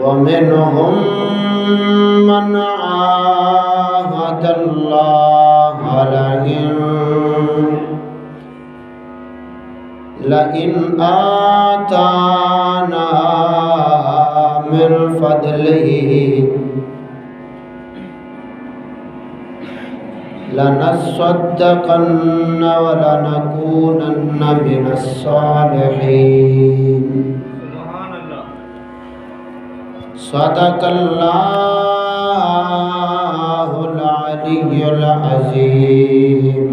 वमिनहुम मन आहदल्लाह लइन आताना मिन फदलिही लनस्सद्दक़न्न व लनकूनन्न मिनस्सालिहीन। सदक़ल्लाहुल अलियुल अज़ीम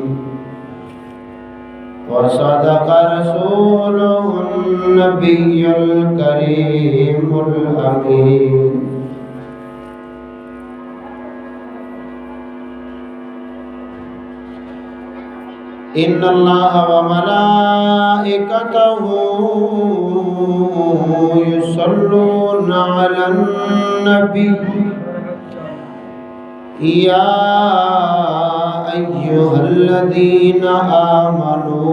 व सदक़ रसूलुहुन नबियुल करीमुल अमीन। इन्नल्लाह व मलाइकतहू युसल्लूना अलन नबी या अय्युहल्लज़ीना आमनू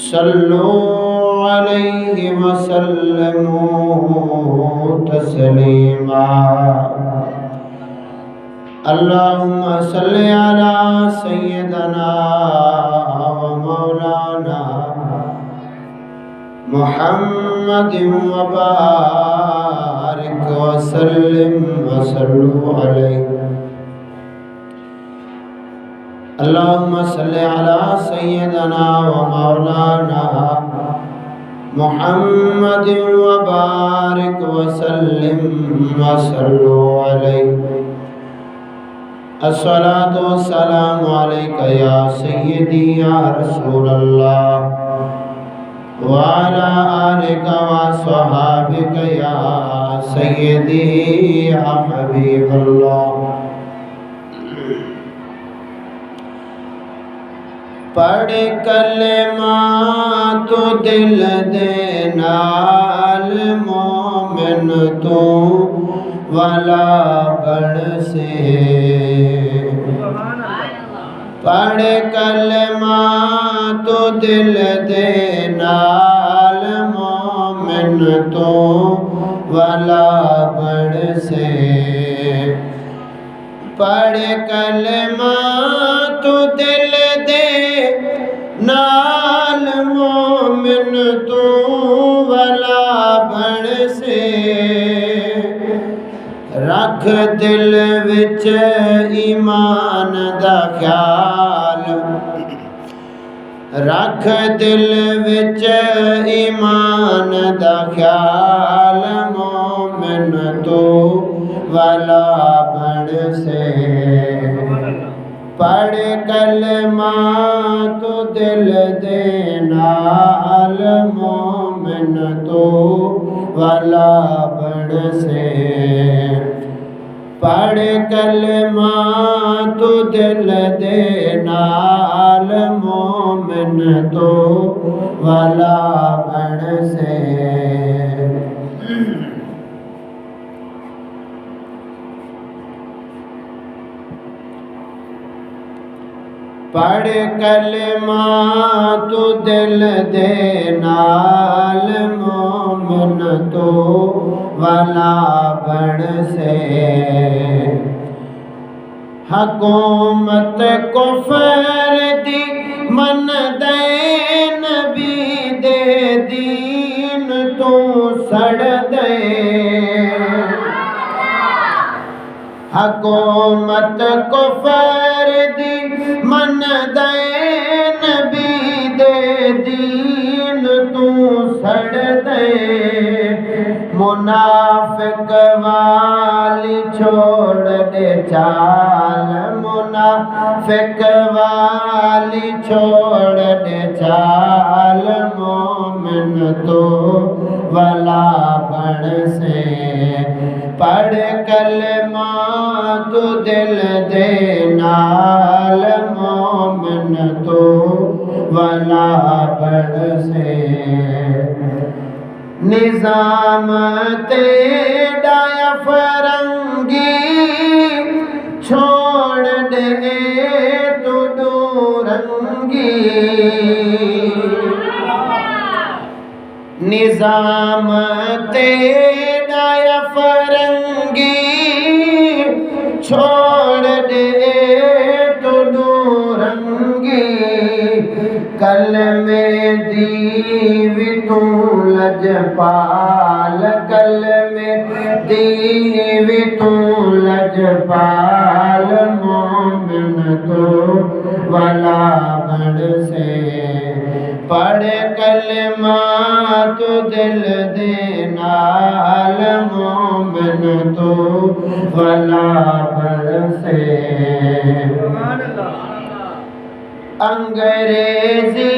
सल्लू अलैहि व सल्लिमू तस्लीमा। अल्लाहुम्मा सल्लि अला सय्यदना व मौलाना मुहम्मदिन व बारिक व सल्लिम व सल्लु अलैहि। अल्लाहुम्मा सल्लि अला सय्यदना व मौलाना मुहम्मदिन व बारिक व सल्लिम व सल्लु अलैहि। अस्सलातु वस्सलामु अलैका या सय्यदी या रसूलल्लाह व अला आलिका व अस्हाबिका या सय्यदी या हबीबल्लाह। पढ़ कलमा तो दिल दे नाल मोमिन तू वाला बन से। पढ़ कलमा तो दिल दे नाल मोमिन तो वाला बन से। पढ़ कलमा तो दिल दे नाल मोमिन तो वाला बन से। रख दिल विच ईमान दा ख्याल, रख दिल विच ईमान दा ख्याल मोमिन तो वाला बन से। पढ़ कलमा तो दिल दे नाल मोमिन तो वाला बन से। पढ़ कलमा तो दिल दे नाल मोमिन तो वाला बन से। पढ़ कलमा तो दिल दे नाल मोमिन तो वाला बन से। हुकूमत कुफर दी मन दे नबी दे दीन तू सड़ दे। हुकूमत कुफर दी मन दे नबी दे दीन तू सड़ दे। मुनाफिक वाली छोड़ दे चाल, मुनाफिक वाली छोड़ दे चाल मोमिन तो वाला बन से। पढ़ कलमा तो दिल दे नाल मोमिन तो वाला बन से। निजाम तेरा फरंगी छोड़ दे तू दूरंगी। निजाम तेरा फरंगी छोड़ दे तो नूरंगी कल में दीवी तू लजपाल कल में दीवी तू लजपाल मोमिन तो वाला बड़ से पढ़ कलमा तो दिल दे नाल मोमिन तो वाला बड़ से अंग्रेजी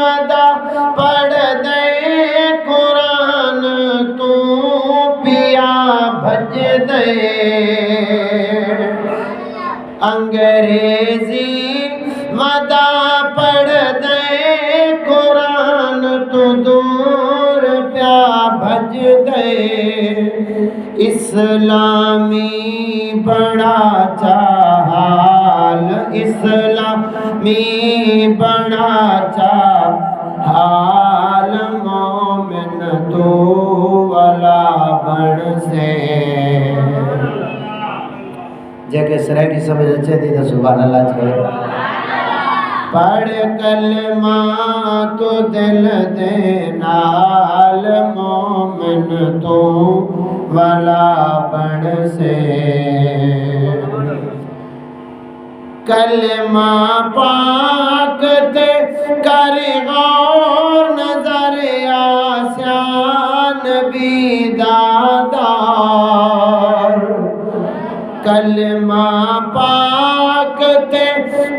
वदा पढ़ दे कुरान तू पिया भज दे अंग्रेजी वदा पढ़ दे कुरान तू दूर प्या भज दे इस्लामी बड़ा चाहाल इस्लामी बड़ा चाहाल मोमिन तो वाला बण से जगह सराय की समझ अच्छे थी तो सुभान अल्लाह छे पढ़ कलमा तो दिल दे नाल मोमिन तो वाला बण से कलमा पाक ते कर गौर नजर आसियान बीदादार कलमा पाक ते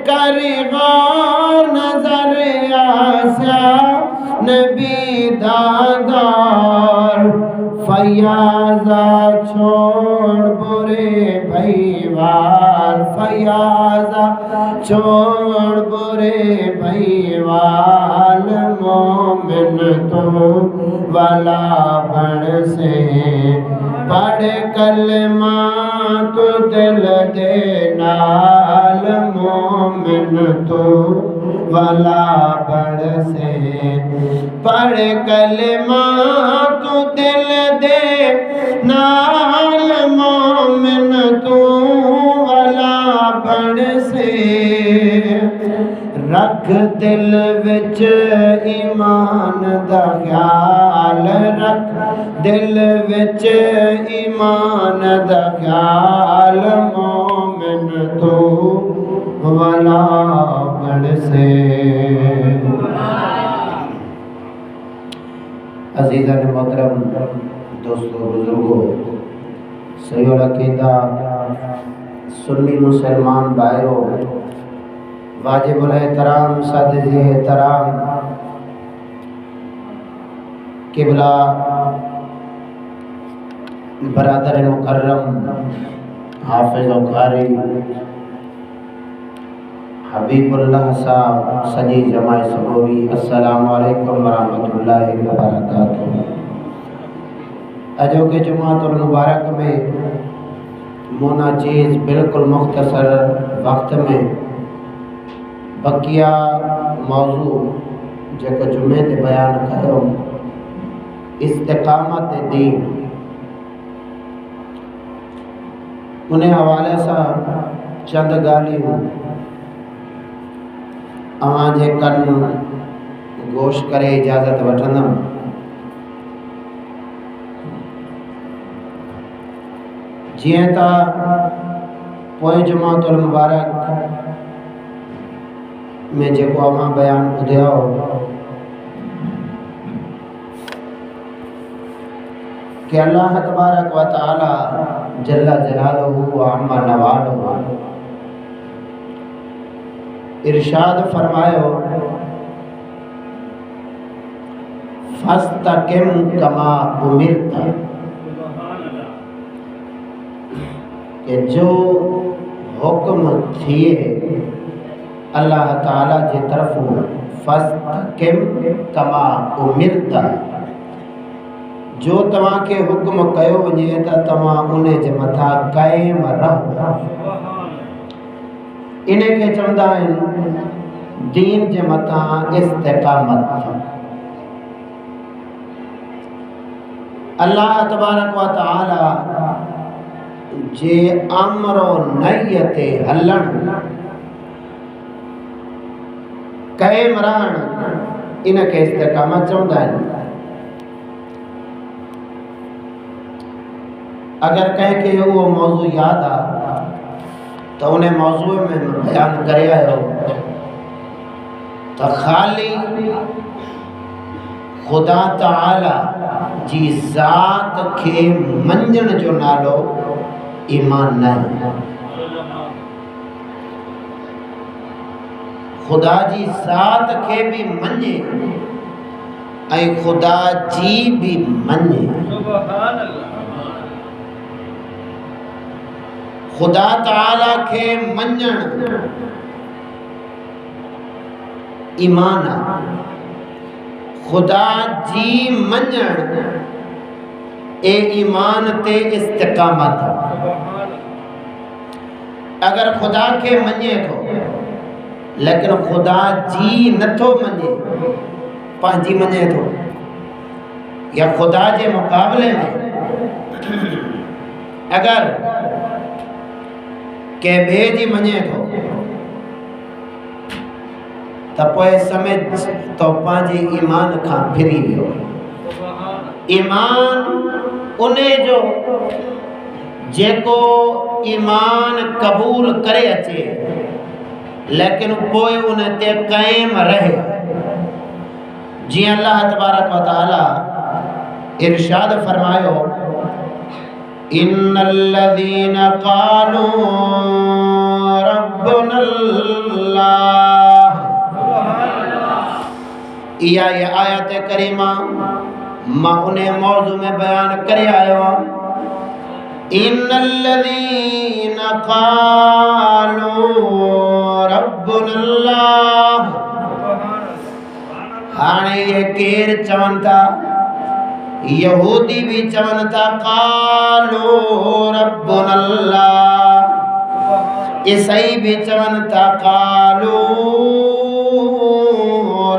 कर गौर नजर आसियान बीदादार फयाजा छोड़ बुरे भईवार फयाजा छोड़ बुरे भईवाल मोमिन तो वाला बण से पढ़ कलमा तो दिल दे नाल मोमिन तो वाला बण से पढ़ कलमा तो दिल दे नाल मोमिन तो वाला बण से रख दिल विच ईमान दा ख्याल रख दिल विच ईमान दा ख्याल मोमिन तो वाला बण से अज़ीज़ान मोहतरम दोस्तों बुजुर्गों सैयद अकीदा सुन्नी मुसलमान भाइयों वाजिबुल एहतराम सादिज़ एहतराम किबला बरादर मुकर्रम हाफिज़ और कारी हबीबुल्लाह साहब सजी जमाए सबोरी अस्सलामु अलैकुम वरहमतुल्लाहि वबरकातुहू अजो के जुमातुल मुबारक में मोना चीज़ बिल्कुल मुख्तसर वक्त में बकिया मौजू जो जुमे ते बयान कयो इस्तिकामत दीन उन हवाले से चंद गालियों अवाजे कन गोश करे इजाज़त वठंदम जिए ता पोइ जुमातुल मुबारक में जो अवां बयान ॿुधियो कि अल्लाह तबारक व तआला जल्ला जलालुहु व अम्मा नवालुहु इरशाद फरमायो फस्तकिम कमा उमिरता कि जो हुक्म थिए अल्लाह ताला जी तरफ फस्तकिम कमा उमिरता जो तवा के हुक्म कयो वञे त तवा उन जे मथा कायम रहो इन के चवंदा आहिनि दीन जे मथा इस्तिकामत अल्लाह तबारक व तआला जे अमरो नयते हलन कायम रहण इनके इस्तिकामत चवंदा आहिनि। अगर कंहिंखे उहो मौज़ू याद आ तो उन्हें मौज़ू में बयान करे आयो तो खाली खुदा ताला जी ज़ात के मंजण जो नालो ईमान न है। खुदा जी ज़ात के भी मञे ऐं खुदा जी भी मञे। खुदा ताला के मञण ईमान आ। खुदा जी मञण ए ईमान ते इस्तिकामत आ। अगर खुदा के मञे तो लेकिन खुदा जी नथो मञे पंहिंजी मञे तो या खुदा के मुकाबले में अगर के ॿिए जी मञे तो पोइ समझ तो पंहिंजे ईमान खां फिरी वियो। ईमान उन्हें जो जेको ईमान कबूल करे अचे लेकिन पोइ उन ते कायम रहे। जी अल्लाह तबारक व तआला इरशाद फरमायो इन्नल्लज़ीन क़ालू रब्बुनल्लाह। इया ये आयत करीमा मां उन्हें मौजू में बयान करे आयो। इन्नल्लज़ीन क़ालू रब्बुनल्लाह। हाणे ये केर चवन था? यहूदी भी चवन था क़ालू रब्बुनल्लाह। ईसाई भी चवन था क़ालू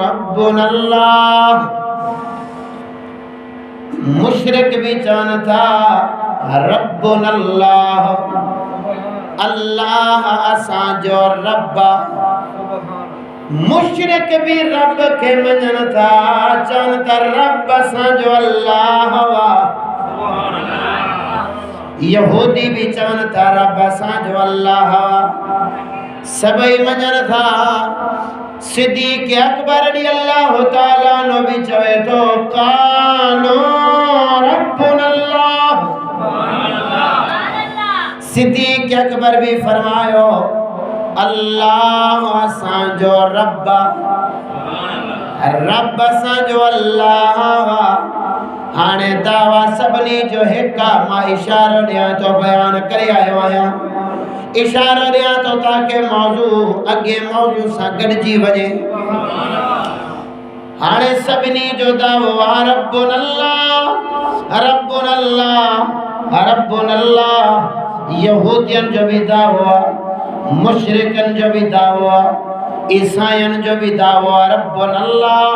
रब्बुनल्लाह। मुशरिक भी चवन था रब्बुनल्लाह। अल्लाह असांजो रब। मुशरिक भी रब के मञण था चवन था रब असांजो अल्लाह वा। यहूदी भी चवन था रब असांजो अल्लाह। सभई मञण था। सिद्दीक़ अकबर रज़ियल्लाहु ताला अन्हु भी चवे तो क़ालू रब्बुनल्लाह। सिद्दीक़ अकबर भी फरमायो अल्लाह असांजो रब। रब असांजो अल्लाह। हाणे दावा सभिनी जो हिकु आहे। मां इशारो ॾियां तो बयान करे आयो आहियां। इशारो ॾियां तो ताकि मौजू अॻे मौजू सां गॾिजी वञे। हाणे सभिनी जो दावो आहे रब्बुनल्लाह रब्बुनल्लाह रब्बुनल्लाह। यहूदियन जो भी दावो आहे, मुशरिकन जो भी दावो आहे, ईसायन जो भी दावो आहे रब्बुनल्लाह।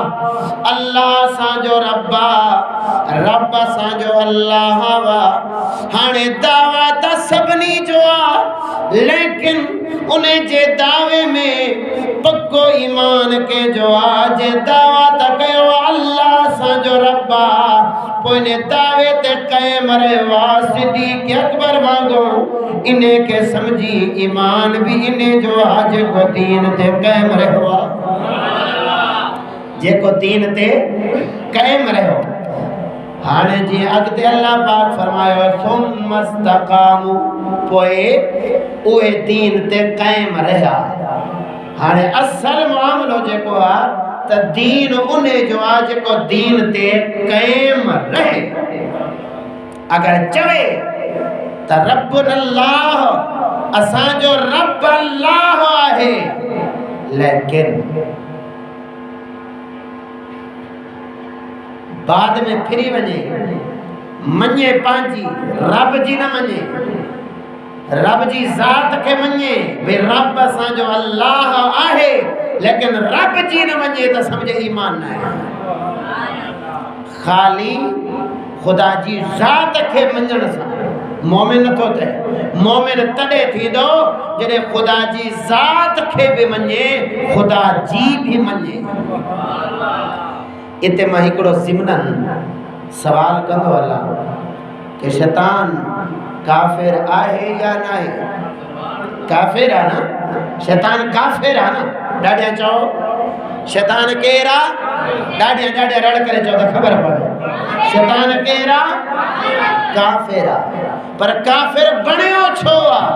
अल्लाह असांजो रब आहे। रब असांजो अल्लाह वा। हाणे दावा त सभिनी जो आहे लेकिन उन जे दावे में पक्को ईमान के जो आहे। जे दावा त कयो अल्लाह असांजो रब आहे पोइ इन दावे ते कायम रहियो आहे। सिद्दीक़ अकबर वांगुरु इने के समझी ईमान भी इने जो आहे जेको दीन ते कायम रहियो आहे। जेको दीन ते कायम रहियो। हाणे जी अॻिते अल्लाह पाक फरमायो सुम्मस्तकामू पोइ उहे दीन ते कायम रहिया। हाणे असल मामलो जेको आहे त दीन उन जो आहे जेको दीन ते कायम रहे। अगर चवे त रब्बुनल्लाह असांजो रब अल्लाह आहे लेकिन बाद में फिरी वञे मञे पंहिंजी रब जी न मञे। रब जी ज़ात के मञे भई रब असांजो अल्लाह आहे लेकिन रब जी न मञे त समझे ईमान न आहे। खाली खुदा जी ज़ात खे मञण सां मोमिन नथो थिए। मोमिन तॾहिं थींदो जॾहिं खुदा जी ज़ात खे बि मञे, खुदा जी बि मञे। इते मां हिकिड़ो ज़िमनन सवाल कंदो हलां कि शैतान काफ़िर आहे या न आहे? काफ़िर आहे न? शैतान काफ़िर आहे न? ॾाढिया चओ शैतान केरु आहे? ॾाढिया ॾाढिया रड़ करे चओ त ख़बर पवे। शैतान केरु आहे? काफ़िर आहे। पर काफ़िर बणियो छो आहे?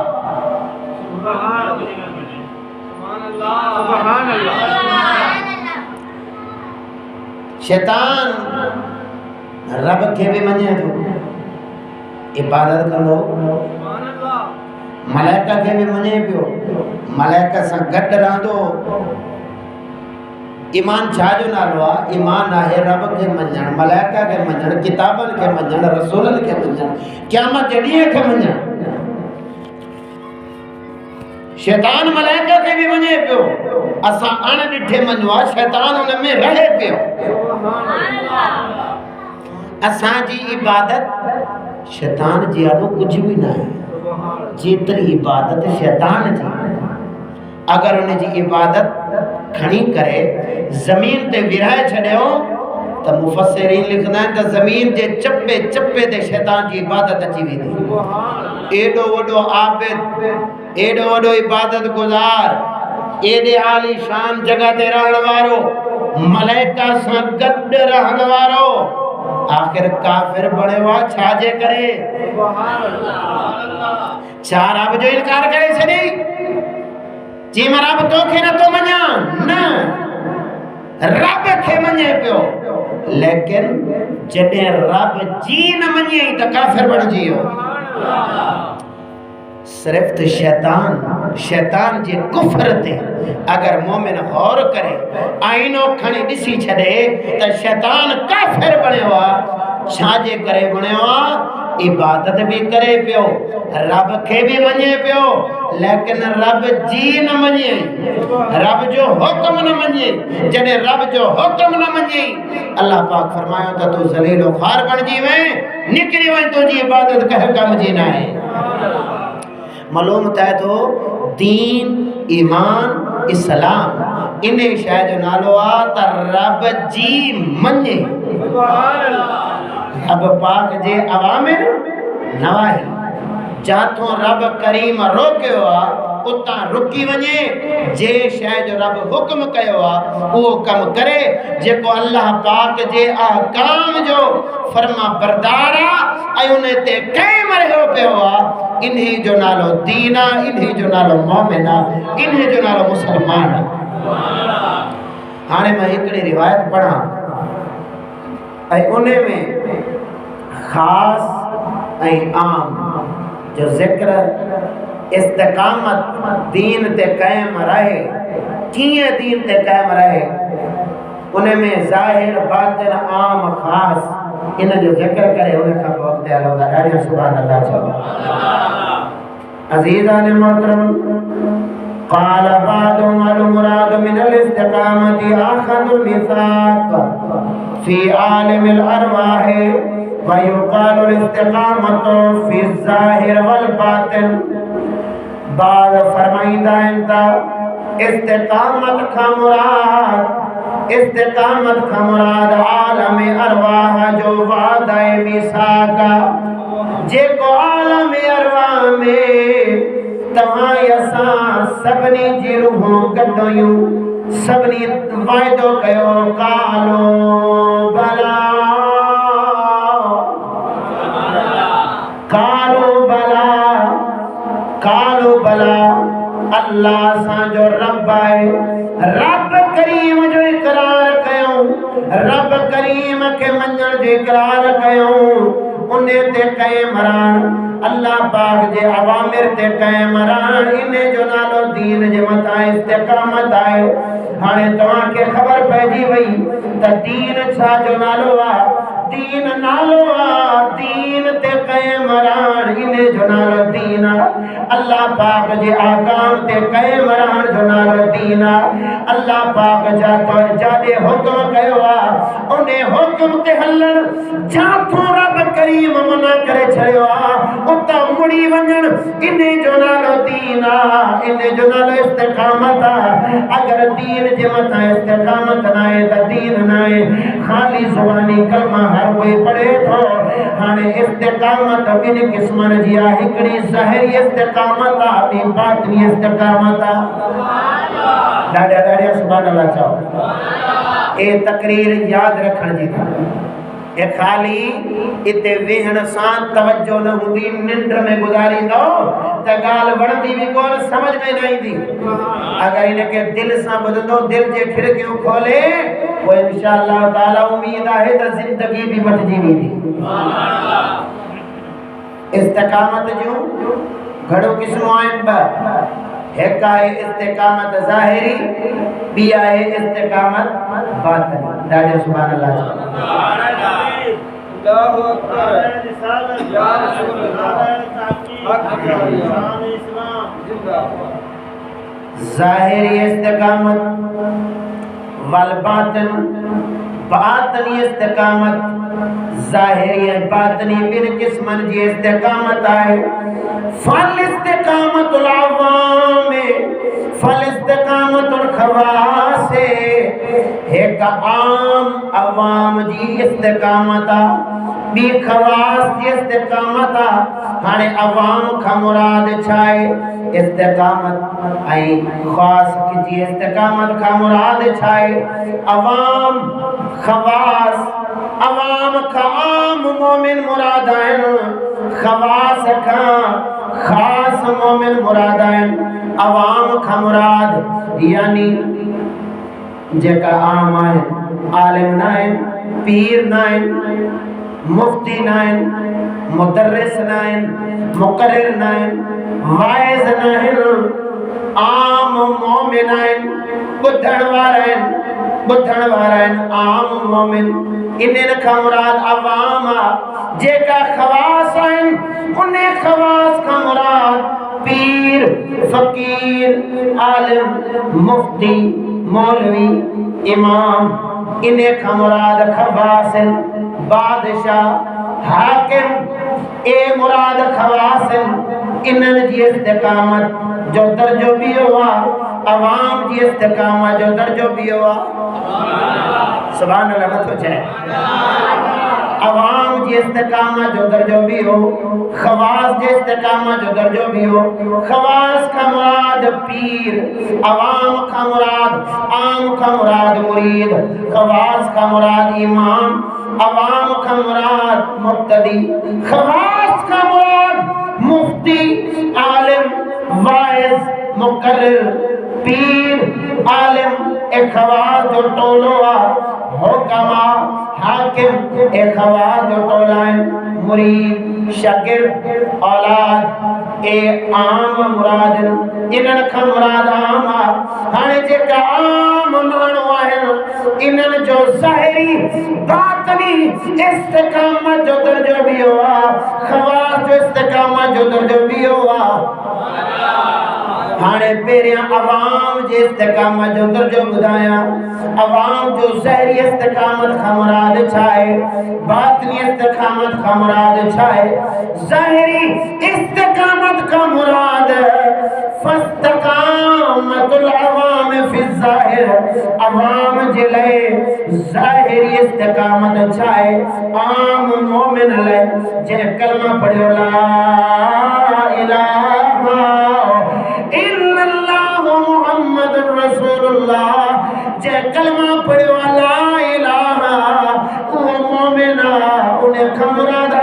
शैतान रब खे भी मञे थो, इबादत कंदो, मलाइका खे भी मञे पियो, मलाइका सां गॾु रहंदो। ईमान छा जो नालो आहे? ईमान आहे रब खे मञणु, मलाइका खे मञणु, किताबनि खे मञणु, रसूलनि खे मञणु, क़यामत जे ॾींहं खे मञणु। शैतान मलाइका खे भी मञे पियो, असां अण ॾिठे मञो आहे, शैतान उन में रहे पियो। असांजी इबादत शैतान जी आॾो कुझु भी न आहे, जेतिरी इबादत शैतान जी। अगर उन जी इबादत खणी करे ज़मीन ते विराए छॾियो त मुफ़स्सिरीन लिखंदा आहिनि त ज़मीन जे चपे चपे ते शैतान जी इबादत अची वेंदी। एॾो वॾो आबिद, एॾो वॾो इबादत गुज़ार, एॾे आली शान जगह ते रहण वारो, मलाइका सां गॾु रहण वारो, आखिर काफ़िर बणियो आहे छाजे करे? छा रब जो इनकार करे छॾी? जी मां रब तोखे नथो मञां? न, रब खे मञे पियो। लेकिन जॾहिं रब जी न मञे त काफ़िर बणिजी वियो। सिर्फ़ त शैतान जे कुफ्र ते अगर मोमिन गौर करे, आईनो खणी ॾिसी छॾे त शैतान काफ़िर बणियो आहे। छाजे करे बणियो आहे? इबादत भी करे पियो, रब खे भी मञे पियो, लेकिन रब जी न मञे, रब जो हुक्म न मञे। जॾहिं रब जो हुक्म न मञे, अल्लाह पाक फरमायो त तू ज़लील व ख़ार बणिजी वएं, निकिरी वएं, तुंहिंजी इबादत कंहिं कम जी न आहे। मालूम थिए थो दीन, ईमान, इस्लाम इन शइ जो नालो आहे त रब जी मञे। रब पाक जे अवामिर नवाही, जाथों रब करीम रोकियो आहे उतां रुकी वञे, जे शइ जो रब हुक्म कयो आहे उहो कम करे। जेको अल्लाह पाक जे अहकाम जो फर्मा बरदार आहे ऐं उन ते क़ाइम रहियो पियो आहे, इन्ही जो नालो दीन आहे, इन्ही जो नालो मोमिन आहे, इन्ही जो नालो मुसलमान आहे। हाणे मां हिकिड़ी रिवायत पढ़ां ऐं उन में ख़ास ऐं आम जो ज़िक्र इस्तिक़ामत दीन ते क़ाइम रहे, कीअं दीन ते क़ाइम रहे, उन में ज़ाहिर बातिन आम ख़ास इन जो ज़िक्र करे उन खां पोइ अॻिते हलूं था। ॾाढिया सुभान अल्लाह चओ। अज़ीज़ान मोहतरम, قال بعضهم المراد من الاستقامة أخذ الميثاق في عالم الأرواح، ويقال الاستقامة في الظاهر والباطن۔ بعض فرمائندہ انتا استقامت کا مراد عالم ارواح جو وعدہ میثاق، جے کو عالم ارواح میں तव्हां असां सभिनी जी रूहों गॾियूं, सभिनी वाइदो कयो कालो भला, कालो भला, कालो भला अल्लाह असांजो रब आहे। रब करीम जो इकरार कयूं, रब करीम खे मञण जो इकरार कयूं, उन ते क़ाइम रहण, अल्लाह पाक जे अवामिर ते क़ाइम रहण, इन जो नालो दीन जे मथां इस्तिक़ामत आहे। हाणे तव्हांखे ख़बर पइजी वई त दीन छा जो नालो आहे। दीन नालो आहे, दीन ते क़ाइम रहण, इन जो नालो दीन आहे। अल्लाह पाक जे अहकाम ते क़ाइम रहण जो नालो दीन आहे। अल्लाह पाक जाॾे हुक्म कयो आहे उन हुक्म ते हलण, जाथों रब करे छड़ियो उता मुड़ी वञण इने जो नालो दीन इने जो नालो इस्तिकामत अगर दीन जे मथा इस्तिकामत ना है त दीन ना है खाली ज़ुबानी कलमा हर कोई पढ़े तो हाने इस्तिकामत बिन किस्मन जी आ हिकड़ी ज़ाहिरी इस्तिकामत ॿी बातिनी इस्तिकामत ॾाढा सुभान अल्लाह चओ ए तकरीर याद रखण जी था ए खाली इते वेहण सां तवज्जो न हुंदी निंड में गुजारींदो त गाल वणदी भी कोन समझ में न ईंदी अगर इनके दिल सां ॿुधंदो दिल जे खिड़कियूं खोले वो इंशाअल्लाह ताला उम्मीद है त जिंदगी भी मटजी वेंदी इस्तिकामत जो घणो क़िस्मूं आहिनि ॿ एक है इस्तिकामत ज़ाहिरी बी है इस्तिकामत बातिनी ॾाढो सुभान अल्लाह अल्लाहु अकबर या रसूल ज़ाहिरी इस्तिकामत वल बातिन बातिनी इस्तिकामत ज़ाहिरी बातिनी बिन किस्मन जी इस्तिकामत है फल इस्तिकामतुल अवाम फल इस्तिकामतुल खवास एक आम अवाम जी इस्तिकामत बी खवास जी इस्तिकामत हाने अवाम का मुराद छाए इस्तिकामत आई खास की इस्तिकामत का मुराद छाए अवाम खवास अवाम का आम मोमिन मुराद आहिनि खवास का खास मोमिन मुराद आहिनि अवाम का मुराद यानी जेका आम आहिनि आलिम न आहिनि पीर न आहिनि मुफ्ती न आहिनि मुदर्रिस न आहिनि मुक़र्रिर न आहिनि वाइज़ न आहिनि आम मोमिन आहिनि ॿुधण वारा आहिनि आम मोमिन इन्हनि खां मुराद अवाम जेका खवास आहिनि उन खवास खां मुराद पीर फ़कीर आलिम मुफ्ती मौलवी इमाम इन्हे खां मुराद खवास बादशाह हाकिम ए मुराद खवास इन्हनि जी इस्तिकामत जो दर्जो भी हुआ अवाम जी इस्तिकामत जो दर्जो भी हुआ सुभान अल्लाह मत हो जाए अवाम जी इस्तिकामत जो दर्जो भी हो खवास जी इस्तिकामत जो दर्जो भी हो खवास का मुराद पीर अवाम का मुराद आम का मुराद मुरीद खवास का मुराद इमाम अवाम का मुराद मुक्तदी खवास का मुराद मुफ्ती आलिम वाइज मुकर्रिर पीर आलिम एक खवास जो टोलो हुक्मा हाकिम एक खवास जो टोलाइन मुरीद शागिर्द औलाद ए आम मुराद इन्हनि खां मुराद आम हाणे जेका आम माण्हू आहिनि इन्हनि जो ज़ाहिरी बातिनी इस्तिकामत जो दर्जो भी हुआ खवास जो इस्तिकामत जो दर्जो भी हुआ हाणे पहिरियां अवाम जे इस्तिकामत जो दर्जो ॿुधायां अवाम जो ज़ाहिरी इस्तिकामत खां मुराद छा आहे बातिनी इस्तिकामत खां मुराद छा आहे ज़ाहिरी इस्तिकामत खां मुराद फस्तकामतुल अवाम फी ज़ाहिर अवाम जे लाइ ज़ाहिरी इस्तिकामत छा आहे आम मोमिन लाइ जंहिं कलमा पढ़ियो ला इलाहा इल्लल्लाहु मुहम्मदुर रसूलुल्लाह जे कलमा पढ़ियो ला इलाहा वो मोमिन उन्हें मुराद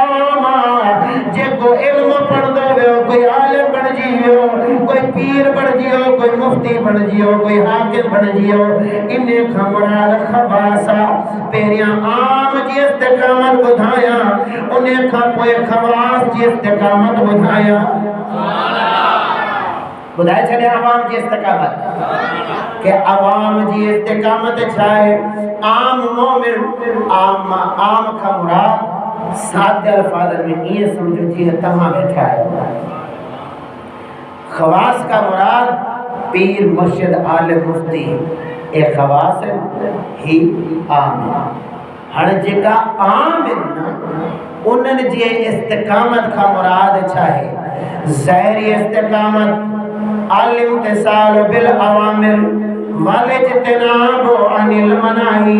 जेको इल्म पढ़ंदो वियो कोई आलिम बणिजी वियो कोई पीर बणिजी वियो कोई मुफ्ती बणिजी वियो कोई हाकिम बणिजी वियो इन्हे खां मुराद खवास पहिरियां आम जी इस्तिकामत ॿुधायां उन्हे खां पोइ खवास जी इस्तिकामत ॿुधायां बुधाए छड़े आवाम की इस्तिकामत के आवाम जी इस्तिकामत छा है आम मोमिन आम का मुराद सादे अल्फाज में ये समझो जी तमाम बैठा है खवास का मुराद पीर मुर्शिद आलिम मुफ्ती ए खवास ही आम हण जेका आम उन्हनि जी इस्तिकामत का मुराद चाहे ज़ाहिरी इस्तिकामत आलिम तिसाल बिल अवामिर वाले जितनाब अनिल मनाही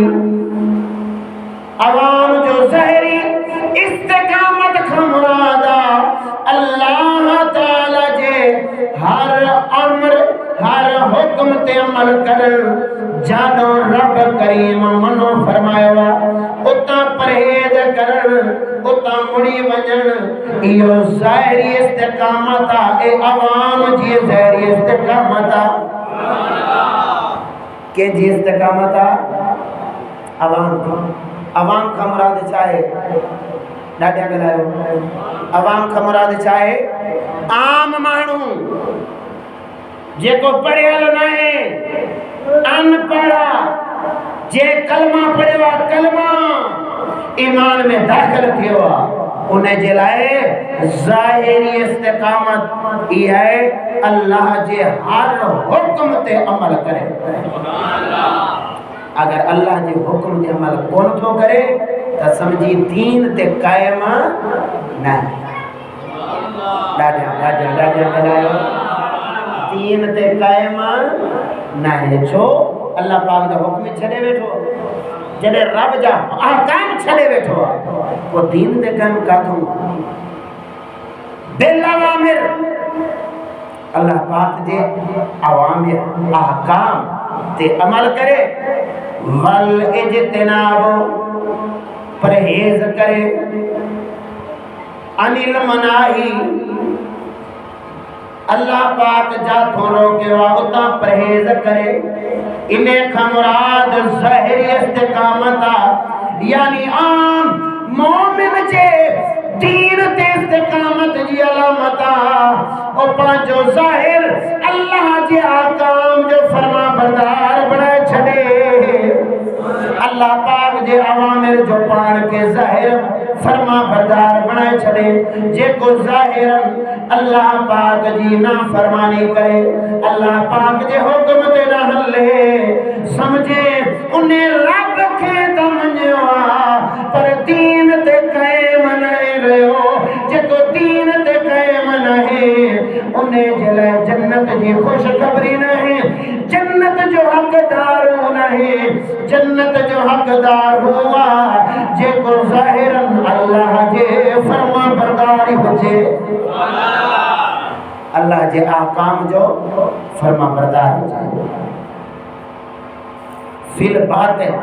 अवाम जो ज़ाहिरी इस्तिकामत का मुरादा अल्लाह ताला जे हर अम्र हर हुक्म ते अमल कर जानो रब करीम मनो फरमाया उता परहेज करन उता मुड़ी वजन इयो ज़ाहिरी इस्तिकामत ए अवाम जी ज़ाहिरी इस्तिकामत के जी इस्तिकामत अवाम का मुराद चाहे डाडिया गलायो अवाम का मुराद चाहे आम मानू जेको पढ़ियल नाहे अनपढ़ा जे कलमा पढ़ियो कलमा ईमान में दाखिल थियो उन जे लाए ज़ाहिरी इस्तिकामत ई है अल्लाह जे हर हुक्म ते अमल करे। अगर अल्लाह जे हुक्म ते अमल कोन थो करे त समझी दीन ते कायम नहीं डाडिया गलायो दीन ते कायम नहीं छो अल्लाह पाक जो हुक्म छड़े बैठो जडे रब जा अहकाम छड़े बैठो वो दीन ते कायम काथू बिल अवामिर अल्लाह पाक जे अवामिर अहकाम ते अमल करे वल इज्तिनाब परहेज करे अनिल मनाही अल्लाह पाक जा थोरो के वाउता परहेज करे इने का मुराद ज़ाहिरी इस्तिकामत यानी आम मोमिन जे दीन ते इस्तिकामत जी अलामत ओ पांचो ज़ाहिर अल्लाह जे आकाम जो फरमा बरदार बनाए छड़े अल्लाह पाक जे अवामिर जो पान के ज़ाहिर फरमा बरदार बनाए छड़े जेको ज़ाहिरन अल्लाह पाक जी ना फरमानी करे अल्लाह पाक जे हुक्म ते ना हले समझे उन्हें रब के तमन्यो पर दीन ते कायम नहीं रहो जेको दीन ते कायम नहीं उन्हें जले जन्नत जी खुशखबरी नहीं जन्नत जो हकदार नहीं जन्नत जो हकदार हुआ जेको ज़ाहिरन अल्लाह जे फरमा बरदारी होजे अल्लाह जे आकाम जो फरमा बरदार होजे फिल बातिल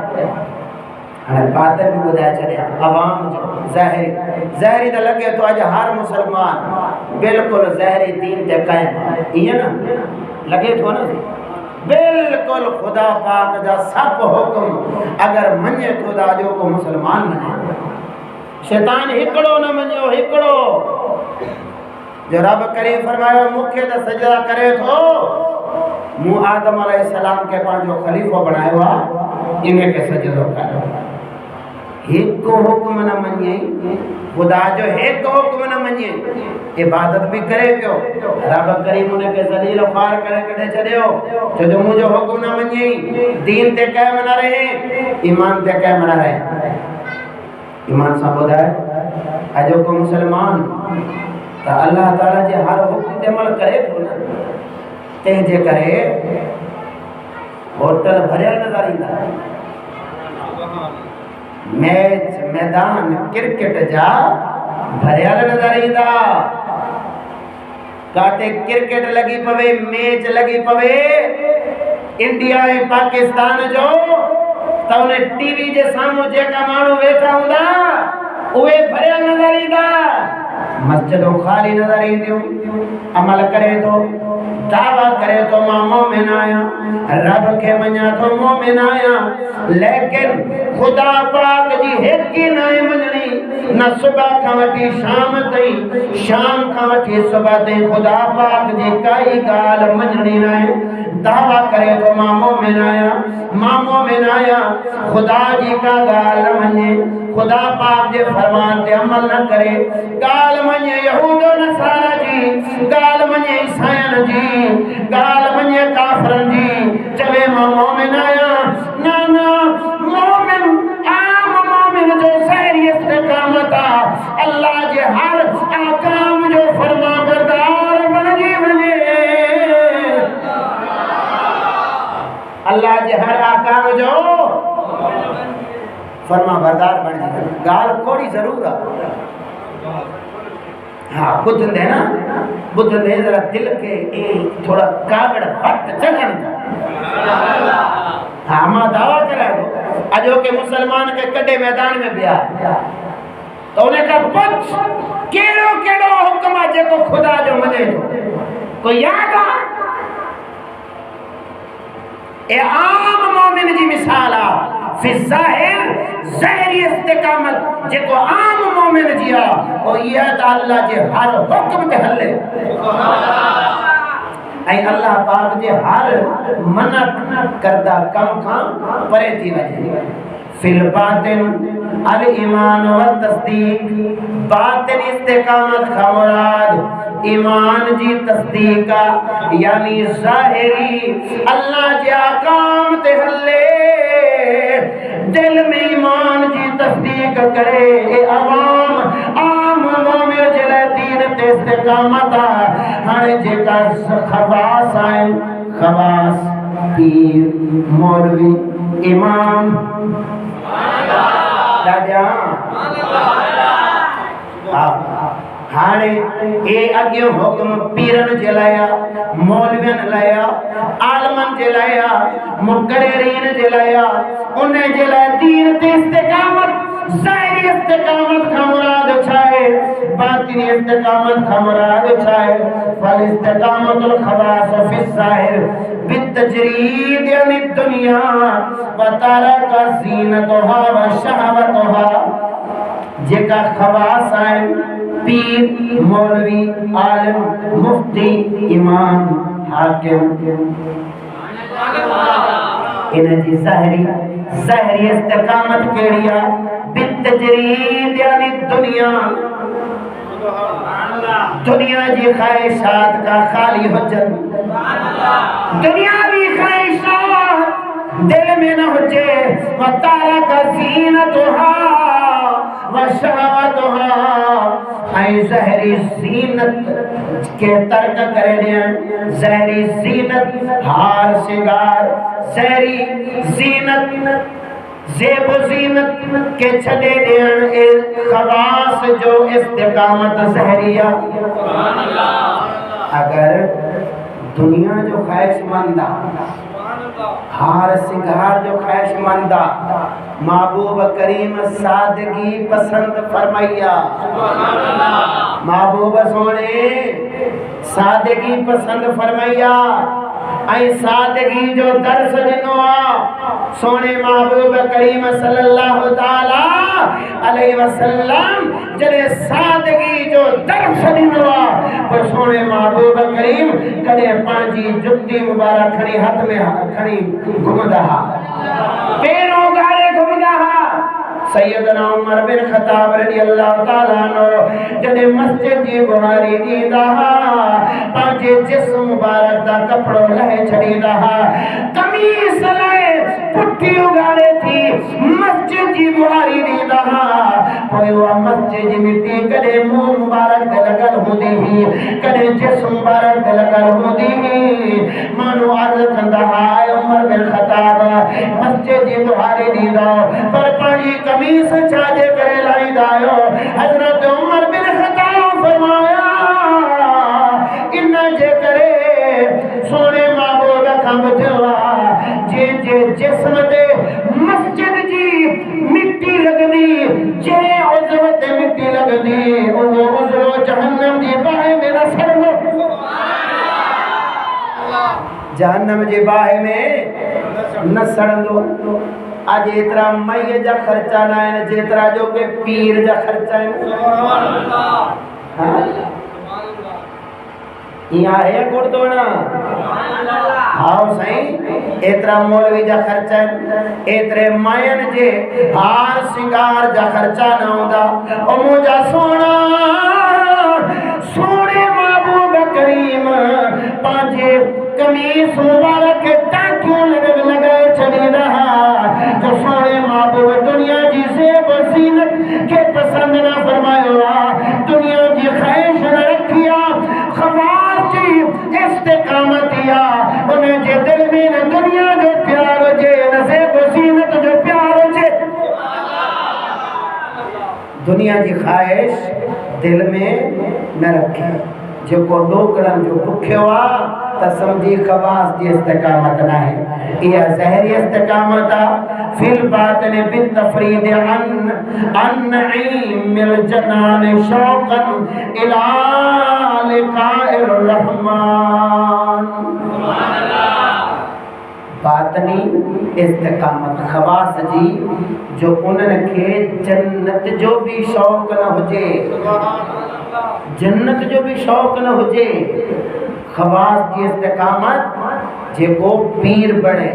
हाणे बातिल भी बुधाए छड़िया अवाम जो ज़ाहिरी त लगे तो आज हर मुसलमान बिल्कुल ज़ाहिरी दीन ते कायम इए ना लगे तो ना बिल्कुल खुदा पाक जा सब हुक्म अगर मने खुदा जो को मुसलमान मने शैतान हिकड़ो न मनियो हिकड़ो जो रब करीम फरमायो मुखे त सजदा करे थो मु आदम अलैहिस्सलाम के पांचो खलीफो बनायो इने के सजदो करो एक हुक्म न मनिए खुदा जो एक हुक्म न मनिए इबादत भी करे पियो रब करीम उन के जलील ख्वार करे कढे छड़ियो जो मुझे हुक्म न मनिए दीन ते कायम न रहे ईमान ते कायम न रहे ईमान सा बुधाए अजो को मुसलमान त अल्लाह ताला जे हर हुक्म ते अमल करे तो ना ते जे करे होटल भरियल नजर ईंदा मैच मैदान क्रिकेट जा भरियल नजर ईंदा काटे क्रिकेट लगी पवे मैच लगी पवे इंडिया ऐं पाकिस्तान जो त उन टीवी जे सामू जेका माण्हू वेठा हूंदा उहे भरियल नजर ईंदा मस्जिदों खाली नजर ईंदियूं अमल करे तो दावा करे तो मां मोमिन आया रब के मना तो मोमिन आया लेकिन खुदा पाक जी एक ही नाए मननी न सुबह का वठी शाम ताईं शाम का वठी सुबह ताईं खुदा पाक जी काई गाल मननी नाए दावा करे तो मां मोमिन आया खुदा जी का गाल मने खुदा पाक जे फरमान ते अमल न करे गाल मने यहूदो नसारा जी गाल मने ईसायन जी गाल मने काफरन जी चले मां मोमिन आया ना ना मोमिन आम मोमिन जो ज़ाहिरी इस्तिकामत अल्लाह जे हर आकाम जो फरमा बरदार बणजी वञे अल्लाह जे हर आकाम जो फरमा बरदार बणजी वञे गाल थोड़ी जरूर है हाँ ॿुधंदे ना ॿुधंदे जरा दिल के थोड़ा कागड़ हट चढ़न हाँ मां दावा करायो अजो के मुसलमान के कड़े मैदान में बिया तो उन्हें का पुछ केड़ो केड़ो हुक्म है जेको खुदा जो मने कोई याद आ ए आम मोमिन जी मिसाल आ फि ज़ाहिर ज़ाहिरी इस्तिकामत जेको आम मोमिन जी आ ओ ये त अल्लाह जे हर हुक्म ते हले ऐ अल्लाह पाक जे हर मना करदा कम का परे थी वजे फिल बातिन अल ईमान व तस्दीक बातिन इस्तिकामत का मुराद ईमान जी तस्दीक यानी ज़ाहिरी अल्लाह जे अहकाम ते हले दिल में ईमान जी तस्दीक करे ए अवाम आम मोमिन जले दीन ते इस्तिकामत हाने जेका खवास आए खवास पीर मौलवी इमाम दादा हाने ए अगे हुक्म पीरन जलाया मौलवियन लाया आलमन जलाया मुकर्रिरीन जलाया उन्हें जलाया दीन ते इस्तिकामत ज़ाहिरी इस्तिकामत का मुराद छाए बातिनी इस्तिकामत का मुराद छाए फल इस्तिकामतुल खवास फि ज़ाहिर बितजरीद यानी दुनिया व तारका ज़ीनतुहा व शहवतुहा जेका खवास आए पीर मौलवी आलिम मुफ्ती इमाम हाकिम इन्हें जी ज़ाहिरी इस्तिकामत केड़िया बितजरीद यानी दुनिया जी ख्वाहिशात का खाली हुज्जत दुनियावी ख्वाहिशात दिल में न हुजे व तारका ज़ीनतुहा व शहवतुहा ऐ ज़ाहिरी ज़ीनत के तर्क करे दियन ज़ाहिरी ज़ीनत हार सिंगार ज़ाहिरी ज़ीनत ज़ेब ज़ीनत के छड़े दियन ए खवास जो इस्तिकामत ज़ाहिरिया अगर दुनिया जो ख्वाहिशमंदा हार सिंगार जो ख्वाहिशमंदा महबूब करीम सादगी पसंद फरमाइया महबूब सोने सादगी पसंद फरमाइया ऐ सादगी जो दर्स दिनो सोने महबूब करीम सल्लल्लाहु ताला अलैहि वसल्लम जरे सादगी जो दर्स दिनो पर सोने महबूब करीम कदे पांजी जुत्ती मुबारक खड़ी हाथ में खड़ी घुमदा पैरों गाले घुमदा सैयदना उमर बिन खत्ताब रज़ियल्लाहु ताला अन्हु जदे मस्जिद जी बुहारी दीदा पांचे जिस्म मुबारक दा कपड़ो लहे छड़ीदा कमीज लहे पुट्ठी उगाड़े थी मस्जिद जी बुहारी दीदा कोई वो मस्जिद जी मिट्टी कदे मुंह मुबारक दे लगल होंदी ही कदे जिस्म मुबारक दे लगल होंदी ही मानो अर्ज कंदा है उमर बिन खत्ताब मस्जिद जी बुहारी दीदा पर पांची कमीज छाजे करे लाई दायो हजरत उमर बिन खत्ताब फरमाया इन्ना जे करे सोने महबूब खंब देवा जे जे जिस्म ते मस्जिद जी मिट्टी लगदी जे उज़व ते मिट्टी लगदी वो उज़व जहन्नम जी बाहे में न सड़ो जहन्नम जी बाहे में न सड़ो आज इतना मई जा खर्चा ना है जेतरा जो के पीर जा खर्चा है यहाँ है गुरदोना हाँ सही इतना मौलवी जा खर्चा है इतरे मायन जे हार सिंगार जा खर्चा ना होता ओ मुझा सोना सोने महबूब करीम पांचे कमीज मुबारक टाकियों लगाए चढ़ी रहा जो सोने महबूब दुनिया जी से वसीनत के पसंद ना फरमाया दुनिया की ख्वाहिश दिल में न रखे। जो को डोकरन जो भुखे हुआ तो समझी खवास की इस्तिकामत ना है, यह ज़हरी इस्तिकामत फिल बातिन बिन तफरीद अन नईमिल जनान शौकन इला लिकाइर रहमान। बातनी इस्तिकामत खवास जी जो उनके जन्नत जो भी शौक न हुजे, जन्नत जो भी शौक न हुजे। खवास की इस्तिकामत जेको पीर बने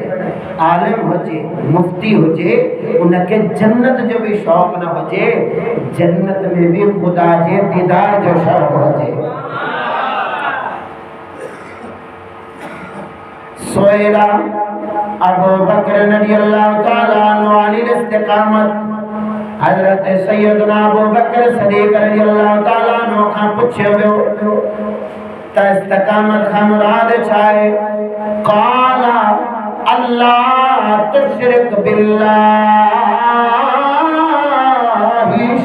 आलिम हुजे मुफ्ती हुजे उनके जन्नत जो भी शौक न हुजे, जन्नत में भी खुदा जे दीदार जो शौक हुजे। सोएला अबू बकर रज़ियल्लाहु ताला अन्हु अनिल इस्तिकामत, हजरत सैयदना अबू बकर सदीक रज़ियल्लाहु ताला अन्हु खां पुछियो वियो त इस्तिकामत खां मुराद छा आहे? क़ाला अल्लाह तुशरिक बिल्लाहि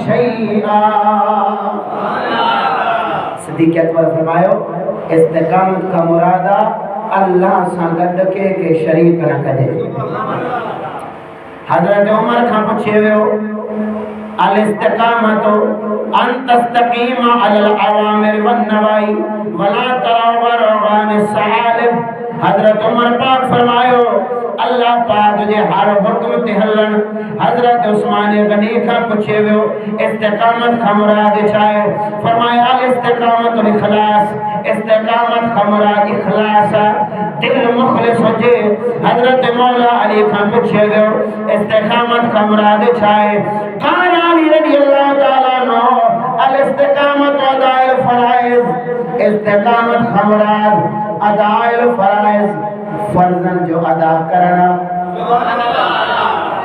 शैआ। सदीक अकबर फरमायो इस्तिकामत का मुराद अल्लाह सां गॾु के शरीक न कजे। हज़रत उमर खां पुछियो वियो अल इस्तिकामत अन तस्तकीम अलल अवामिर वन नवाही वला तरावर वान सालिम। हज़रत उमर पाक फरमायो अल्लाह पाक जे हर हुक्म ते हलन। हज़रत उस्मान गनी खां पुछियो वियो इस्तिकामत खां मुराद छा आहे? फरमाया अल इस्तिकामत अल इखलास, इस्तिकामत खां मुराद इखलास दिल मुखलिस हुजे। हज़रत मौला अली खां पुछियो वियो इस्तिकामत खां मुराद छा आहे? क़ाल अली रज़ियल्लाहु ताला अन्हु अल इस्तिकामत अदाइल फराइज़, इस्तिकामत खां मुराद अदाइल फराइज़ फर्जन जो अदा करना।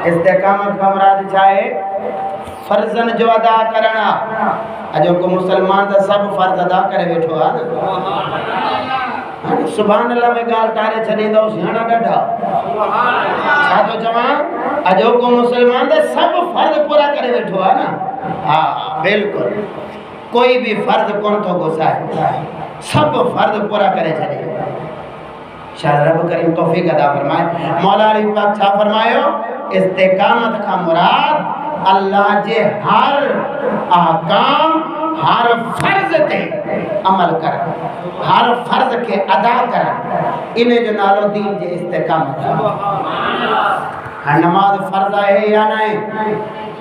इस्तिकामत का मुराद छा है? फर्जन जो अदा करना। अजो को मुसलमान तो सब फर्ज अदा करे बैठो है ना। सुभान अल्लाह में गाल तारे छॾींदो सियाणा ॾाढा छा तो चवां। अजो को मुसलमान तो सब फर्ज पूरा करे बैठो है ना। हाँ बिल्कुल कोई भी फर्ज कोन तो गुसाए, सब फर्ज पूरा करे छॾे। शायद रब करीम तौफीक अदा फरमाए। मौला अली पाक छा फरमायो इस्तिकामत का मुराद अल्लाह जे हर अहकाम हर फर्ज ते अमल कर, हर फर्ज के अदा कर, इन्हें जो नालो दीन जे इस्तिकामत। नमाज फर्ज है या नहीं?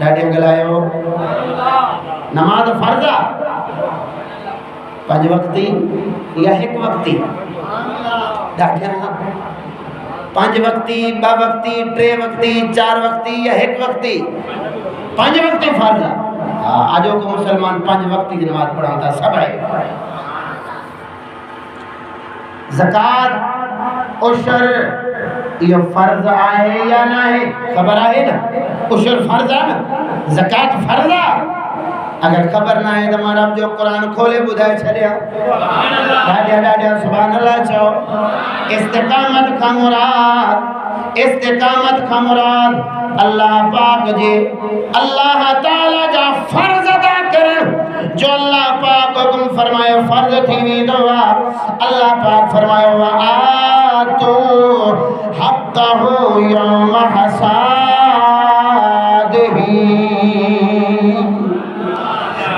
ॾाढे गलायो नमाज फर्ज आ? 5 वक्ती या 1 वक्ती? ॾाढा 5 वक्ती 2 वक्ती 3 वक्ती 4 वक्ती या 1 वक्ती? 5 वक्ती फर्ज है। आजो को मुसलमान 5 वक्ती की नमाज पढ़ाता सब है। ज़कात उशर ये फर्ज है या ना है? खबर है ना उशर फर्ज है ना, ज़कात फर्ज है। अगर खबर ना है तो हमारा जो कुरान खोले बुधाए छड़िया ॾाढा सुभान अल्लाह चो। इस्तिकामत का मुराद, इस्तिकामत का मुराद अल्लाह पाक जे अल्लाह ताला जा फर्ज अदा कर। जो अल्लाह पाक हुक्म फरमायो फर्ज थी वेंदो आहे। अल्लाह पाक फरमायो व आतू हक़्क़हु यौम हसादिही।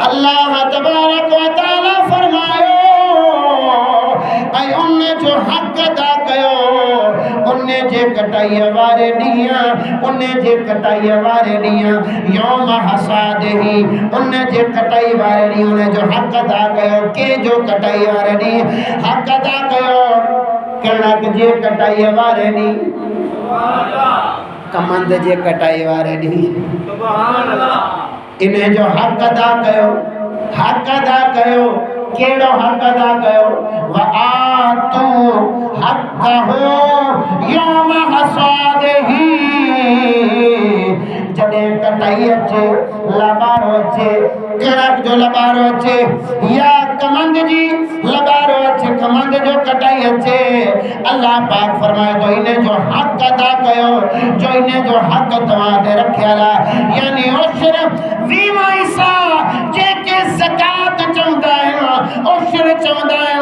अल्लाह तबारक व तआला फरमायो ऐं उन जो हक़ अदा कयो उन जे कटाई वारे ॾींहुं, उन जे कटाई वारे ॾींहुं यौम हसादिही, उन जे कटाई वारे ॾींहुं उन जो हक़ अदा कयो। के जो कटाई वारे ॾींहुं हक़ अदा कयो? कणक जे कटाई वारे ॾींहुं, कमंद जे कटाई वारे ॾींहुं इन जो हक़ अदा कयो। हक़ अदा कयो केड़ो हक़ अदा कयो? व आतू हक़्क़हु यौम हसादिही। जॾहिं कटाई अचे लबारो अचे, कणक जो लबारो अचे या कमंद जी लबारो अचे, कमंद जो कटाई अचे, अल्लाह पाक फरमाए तो इन्हें जो हक अदा कयो जो इन्हें जो हक तवाते रखियाला यानी उशर वीमा हिस्सा जेके ज़कात चौंदा है उशर चौंदा है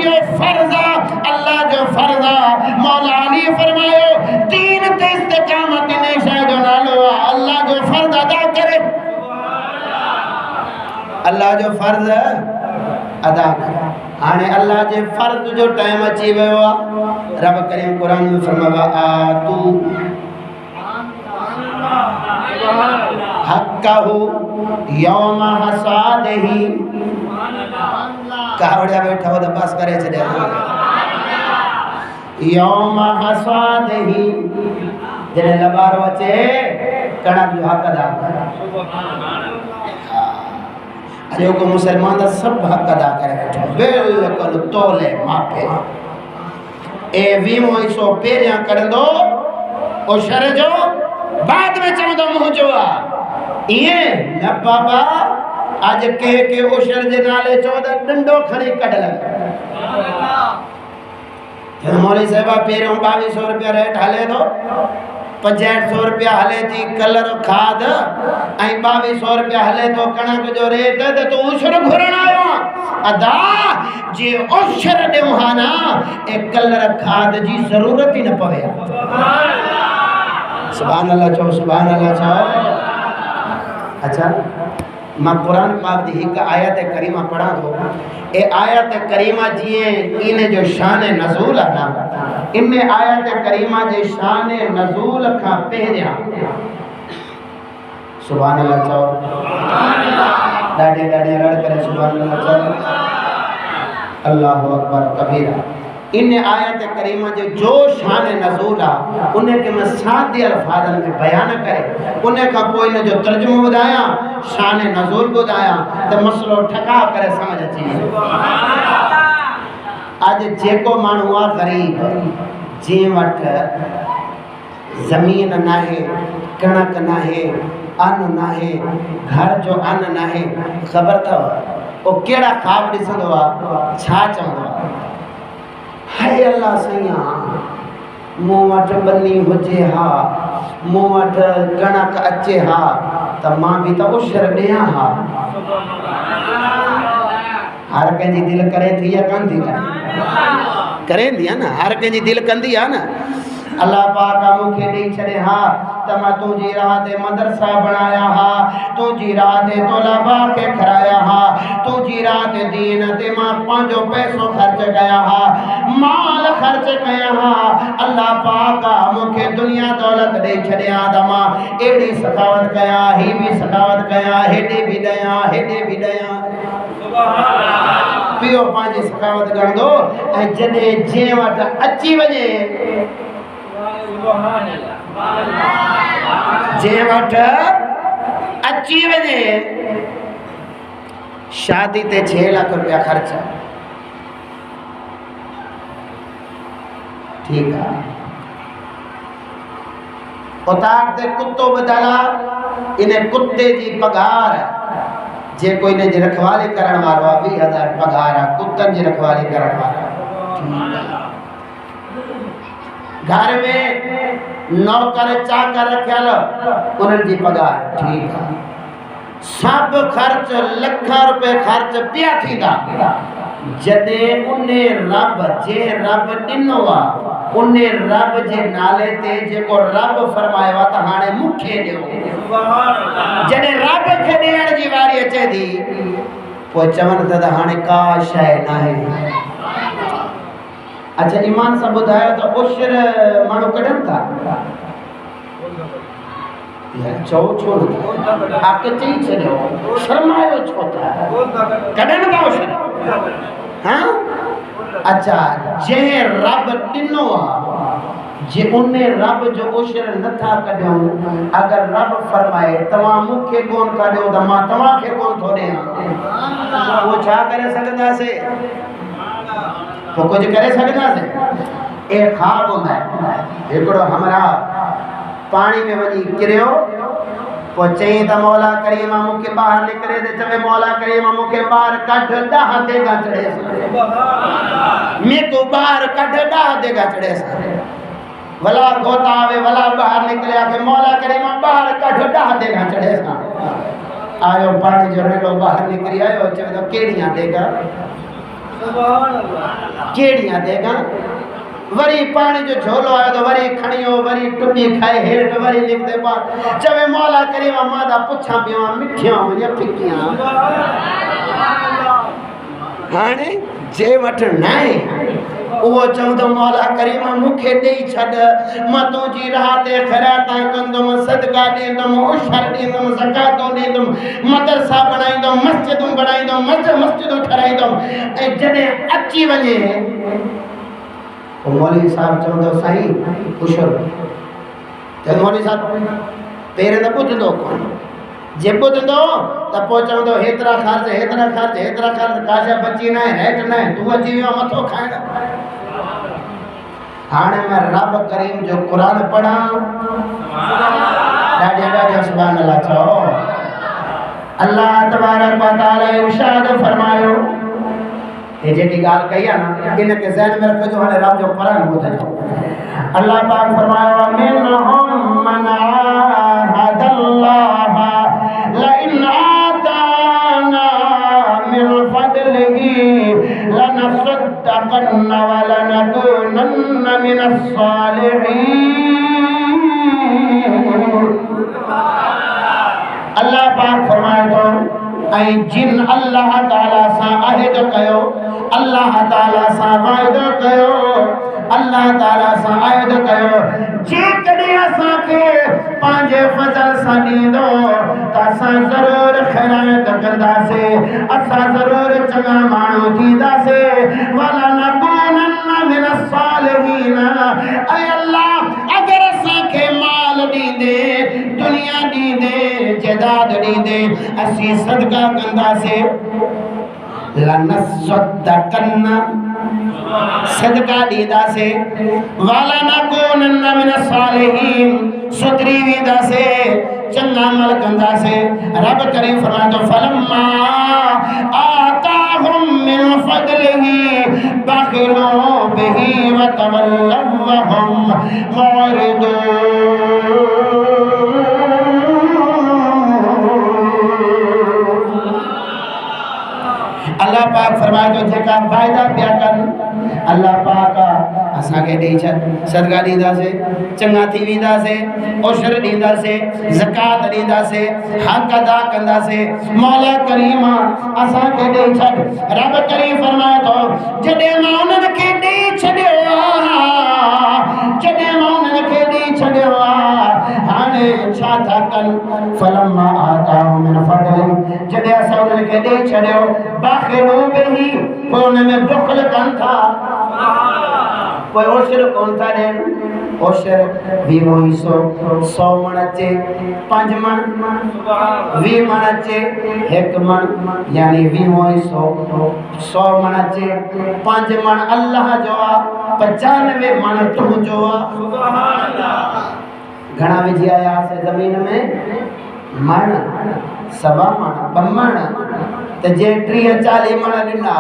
ये फर्जा अल्लाह जो फर्जा मौला अली फरमायो दीन ते इस्तिकामत ने शायद नालो अल्लाह जो फर्ज अदा करे अल्लाह जो फर्ज अदा करे हाने अल्लाह जे फर्ज जो टाइम अची वयो रब करीम कुरान में फरमावा आतू हक्कहु यौम हसादही कावड़िया बैठा हो तो बस करे छड़े यौम हसादही जने लबारो अचे कणक जो हक अदा करे जो को मुसलमान दा सब हक अदा करे बैठो बिल्कुल तोले मापे ए वीमो इसो पेरिया करंदो ओ शर जो बाद में चवंदो मुंह जो ये न बाबा आज के उशर जे नाले चौदा डंडो खणी कढ लग मौली साहबा पेरियों 2200 रुपया रेट हले तो 6500 रुपया हले थी कलर खाद ऐं 2200 रुपया हले तो कणक जो रेट तो तू उशर घुरण आयो अदा जे उशर देवाना ए कलर खाद जी जरूरत ही न पवे सुभान अल्लाह चो अच्छा मां कुरान पाक दी एक आयत करीमा पढ़ा दो ए आयत करीमा जिए इन जो शान नज़ूल है ना इनमें आयत करीमा जे शान नज़ूल का पहरिया सुभान अल्लाह चो डाडे डाडे रड़ करे सुभान अल्लाह चो अल्लाहु अकबर कबीरा इन आयत करीमा जो शान नज़ूल है उन्हें के मैं सादे अल्फाजन में बयान करे उन्हें का कोई ने जो तर्जुमो बुधाया शान नज़ूल बुधाया तो मसलो ठका करे समझ अची आज जेको मानू आ गरीब जे वट जमीन नाहे कणक नाहे अन्न नाहे घर जो अन्न नाहे खबर था ओ केड़ा ख्वाब दिसंदो आ छा चवंदो हाय अल्लाह सैया मूं वटि बनी हुजे हा मूं वटि कणक अचे हा त मां बि त उशर ॾियां हा हर कंहिंजी दिलि करे थी या कान थी करे थी आहे न हर कंहिंजी दिलि कंदी आहे न अल्लाह पाक मूंखे ॾेई छॾे हा त मां तुंहिंजी राह ते मदरसा बणाया हा तुंहिंजी राह ते तौलाबा खे खराया हा तुंहिंजी राह ते दीन ते मां पंहिंजो पैसो ख़र्च कया हा माल ख़र्च कया हा अल्लाह पाक मूंखे दुनिया दौलत ॾेई छॾिया त मां अहिड़ी सखावत कया ही बि सखावत कया हेॾे बि ॾियां हेॾे बि ॾियां पियो पंहिंजी सखावत कंदो ऐं जॾहिं जंहिं वटि अची वञे जे वट अची वने शादी ते 6 लाख रुपया खर्च ठीक है उतार ते कुत्तो बदला इन्हें कुत्ते जी पगार जे कोई ने रखवाली करण वारो 20,000 पगार कुत्तन जी रखवाली करण वारो घर में नौकर चाकर रखियल उन्हनि जी पगार ठीक है सब खर्च लख रुपए खर्च पिया थींदा जॾहिं उन रब जे रब ॾिनो आहे उन रब जे नाले ते जेको रब फरमायो आहे त हाणे मूंखे ॾियो जॾहिं रब खे ॾियण जी वारी अचे थी पोइ चवनि था त हाणे का शइ नाहे अच्छा ईमान सां ॿुधायो त उशर माण्हू कढनि था चओ छो हक़ चई छॾियो शर्मायो छो था कढनि था उशर हाँ अच्छा जंहिं रब ॾिनो आहे जे उन रब जो उशर नथा कढूं अगर रब फरमाए तव्हां मूंखे कोन कढियो त मां तव्हांखे कोन थो ॾियां उहो छा करे सघंदासीं तो कुछ करे सकता से एक ख्वाब होंदा है एकड़ो हमरा पानी में वनी किरियो पहुंचे तो मौला करीम मुके बाहर निकले ते चवे मौला करीम मुके बाहर कढ डाह देगा चढ़े मैं को बाहर कढ डाह देगा चढ़े वला गोता आवे वला बाहर निकले आके मौला करीम बाहर कढ डाह देगा चढ़े आयो पानी जो रेलो बाहर निकली आयो चवे तो केड़ियां देगा सुभान अल्लाह केड़ियां देगा वरी पानी जो झोलो आयो तो वरी खणियो वरी टुपी खाए हेठ वरी निकते पा चवे मौला करीम मादा पुछा पियो मिठियां या फिकियां हाने जे वठ नाए वो चवंदो मौला करीम मुखे देई छड मां तुंहिंजी राह ते खैराता कंदुमि सदका ॾींदुमि उशर ॾींदुमि ज़कातो ॾींदुमि मदरसा बणाईंदुमि मस्जिदूं बणाईंदुमि मस्जिदूं ठाराईंदुमि ऐं जॾहिं अची वञे मौलवी साहब चवंदो साईं उशर त मौलवी साहब पहिरें त ॿुधंदो कोन जे ॿुधंदो त पोइ चवंदो हेतिरा ख़र्च काशा बची न आहे हेठि न आहे तूं अची वियो मथो खाइण हाणे मैं रब करीम जो कुरान पढ़ा ॾाढा सुभान अल्लाह चओ अल्लाह तबारक व तआला इरशाद फरमायो ये जेकी गाल कही है ना इनके ज़हन में रखो जो हाणे रब जो कुरान ॿुधजो अल्लाह पाक फरमायो मिनहुम मन आहदल्लाह लइन आताना मिन फदलिही लनसद्दक़न्न व लनकूनन्न मिनस सालिहीन अल्लाह पाक फरमाए तो ऐं जिन अल्लाह ताला सां अहद कयो अल्लाह ताला सां वाइदो कयो अल्लाह ताला सां अहद कयो जेकॾहिं असांखे पंहिंजे फज़ल सां ॾींदो त असां ज़रूर ख़ैरात कंदासीं असां ज़रूर चङा माण्हू थींदासीं वलनकूनन्न मिनस सालिहीन ऐं अल्लाह अगरि असांखे माल ॾींदे दुनिया ॾींदे जायदाद ॾींदे असीं सदका कंदासीं लनसद्दक़न्न सदका ॾींदासीं वलनकूनन्न मिनस सालिहीन सुधरी वेंदासीं चङा अमल कंदासीं रब करीम फरमाए थो फलम्मा आताहुम मिन फदलिही बख़िलू बिही व तवल्लव वहुम मुअरिदून अल्लाह पाक फरमाए तो जेका वायदा पिया कनि अल्लाह पाक असांखे ॾेई छॾ सदका ॾींदासीं चङा थी वेंदासीं ओशर ॾींदासीं ज़कात ॾींदासीं हक़ अदा कंदासीं मौला करीम असांखे ॾेई छॾ रब करीम फरमाए थो जॾहिं मां उन्हनि खे ॾेई छॾियो जॾहिं मां उन्हनि खे ॾेई छॾियो हाणे छा था कनि फलम्मा आताहुम मिन फदलिही जॾहिं असां उन्हनि खे ॾेई छॾियो बाख़िलू बिही पोइ उन में बुख़ल कनि था कोई ओशर कोन था ॾियनि ओशर 20 हिसो 100 मण अचे 5 मण 20 मण अचे 1 मण यानी 20 हिसो 100 मण अचे 5 मण अल्लाह जो आहे 95 मण तुंहिंजो आहे सुभान अल्लाह घणा विझी आयासीं ज़मीन में मण 1.25 मण 2 मण त जे 30-40 मण ॾिना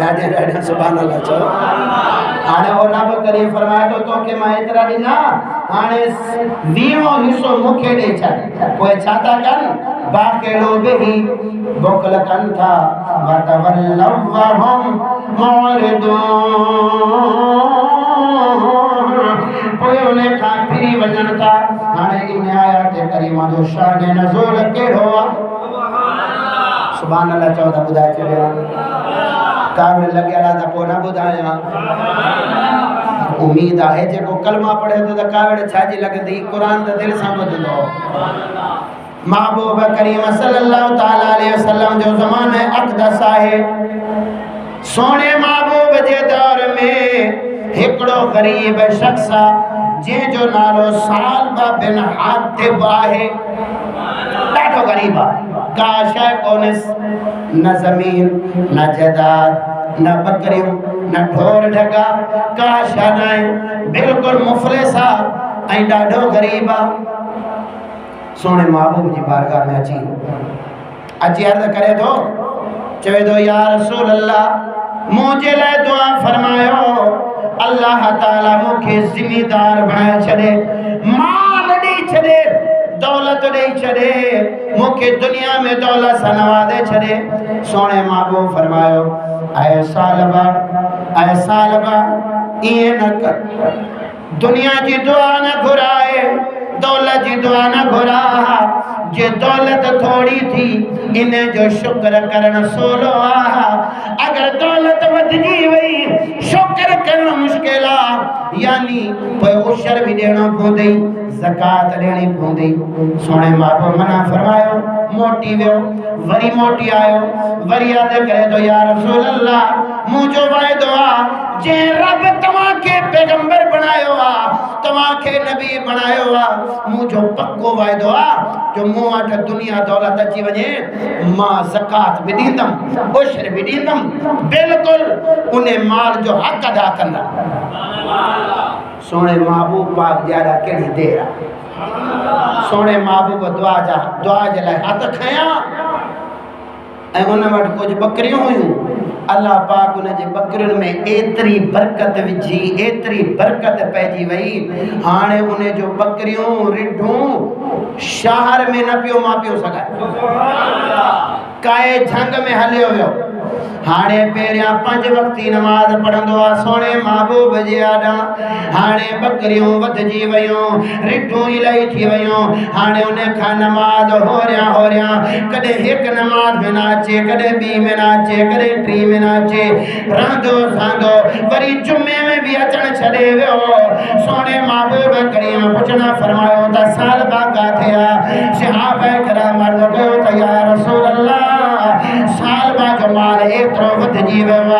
ॾाढा सुभान अल्लाह चओ हाणे वो रब करीम फरमाए थो तोखे मां एतिरा ॾिना हाणे 20 हिसो मूंखे ॾेई छॾ पोइ छा था कनि बाक़िलो बिही बुख़ल कनि था वतवल्लव वहुम मुअरिदून पोइ उन खां फिरी वञनि था हाणे इन आयत करीमा जो शान नज़ूल कहिड़ो आहे सुभान अल्लाह चओ त ॿुधाए छॾियो कावड़ लॻियल आहे त पोइ न ॿुधायां उम्मीद आहे जेको कलमा पढ़े थो त कावड़ छाजी लॻंदी क़ुर त दिलि सां ॿुधंदो महबूब करीम सल्लल्लाहु ताला अलैहि वसल्लम जो ज़माने अक़दस आहे सोने महबूब जे दौर में हिकिड़ो ग़रीब शख्स जंहिंजो नालो सालबा बिन हातिब आहे ॾाढो ग़रीब आहे का शइ कोन्हेस न ज़मीन न जायदाद न बकरियूं न ढोर ढगा का शइ न आहे बिल्कुलु मुफ़लिस आहे ऐं ॾाढो ग़रीब आहे सोने महबूब जी बारगाह में अची अर्ज करे तो चवे तो या रसूल अल्लाह मुझे लाए दुआ फरमायो अल्लाह ताला मुखे जिम्मेदार बनाए छड़े माल दी छड़े दौलत दे छड़े मुखे दुनिया में दौलत से नवाजे छड़े सोने महबूब फरमायो ऐ सालबा ये न कर दुनिया की दुआ न घुराए दौलत की दुआ न घुरा जे दौलत थोड़ी थी इन्हें जो शुक्र करना सोलो अगर दौलत वधी वही शुक्र करना मुश्किल यानी कोई उशर भी देना पौंदी ज़कात देनी पौंदी सोने बाबू मना फरमायो मोटी वियो वरी मोटी आयो वरी याद करे तो या रसूल अल्लाह मुझो वायदो जे रब तमा के पैगंबर बनायो तमा के नबी बनायो मुझो पक्को वायदो जो मु वट दुनिया दौलत अची वने मां ज़कात भी दींदम उशर भी दींदम बिल्कुल उन्हें माल जो हक अदा करना सोने महबूब पाक ज्यादा केड़ी देर सोने महबूब दुआ जे लाए हथ खया ए उन वट कुछ बकरियों हुयूं अल्लाह पाक उन जे बकरियुनि में एतरी बरकत विझी एतरी बरकत पैजी वई हाणे उन जो बकरियों रिढूं शहर में न पियो मां पियो सघाए काए झंग में हलियो वियो हाणे पेरिया 5 वक्ती नमाज पढ़ंदो सोने महबूब जे आडा हाणे बकरियों वधजी वयूं रिढूं इलाही थी वयूं हाणे उन खां नमाज हो रहा कदे एक नमाज में नाचे कदे बी में नाचे कदे टी में नाचे रांदो सांदो वरी जुम्मे में भी अचण छड़े वियो सोने महबूब करीम पुछना फरमायो त साल बाका थिया सहाबा कराम अर्ज़ कयो त या रसूल अल्लाह साल बा जो माल एतरो वधजी वियो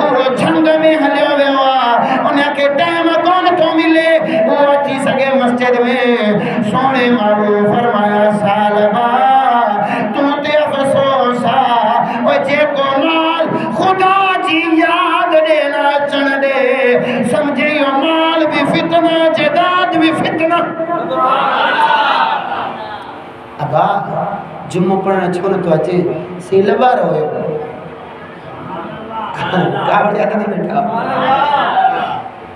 ओ झंग में हलियो वियो उन के टाइम कोन तो मिले वो अची सके मस्जिद में सोने महबूब फरमाया साल बा तू ते अफसोस ओ जे को माल खुदा जी याद देना चण दे समझे यो माल भी फितना जदाद भी फितना अबा जुम्मो पढ़ना छो न तो अचे सी लबार होयो कावड़ जाता नहीं बैठा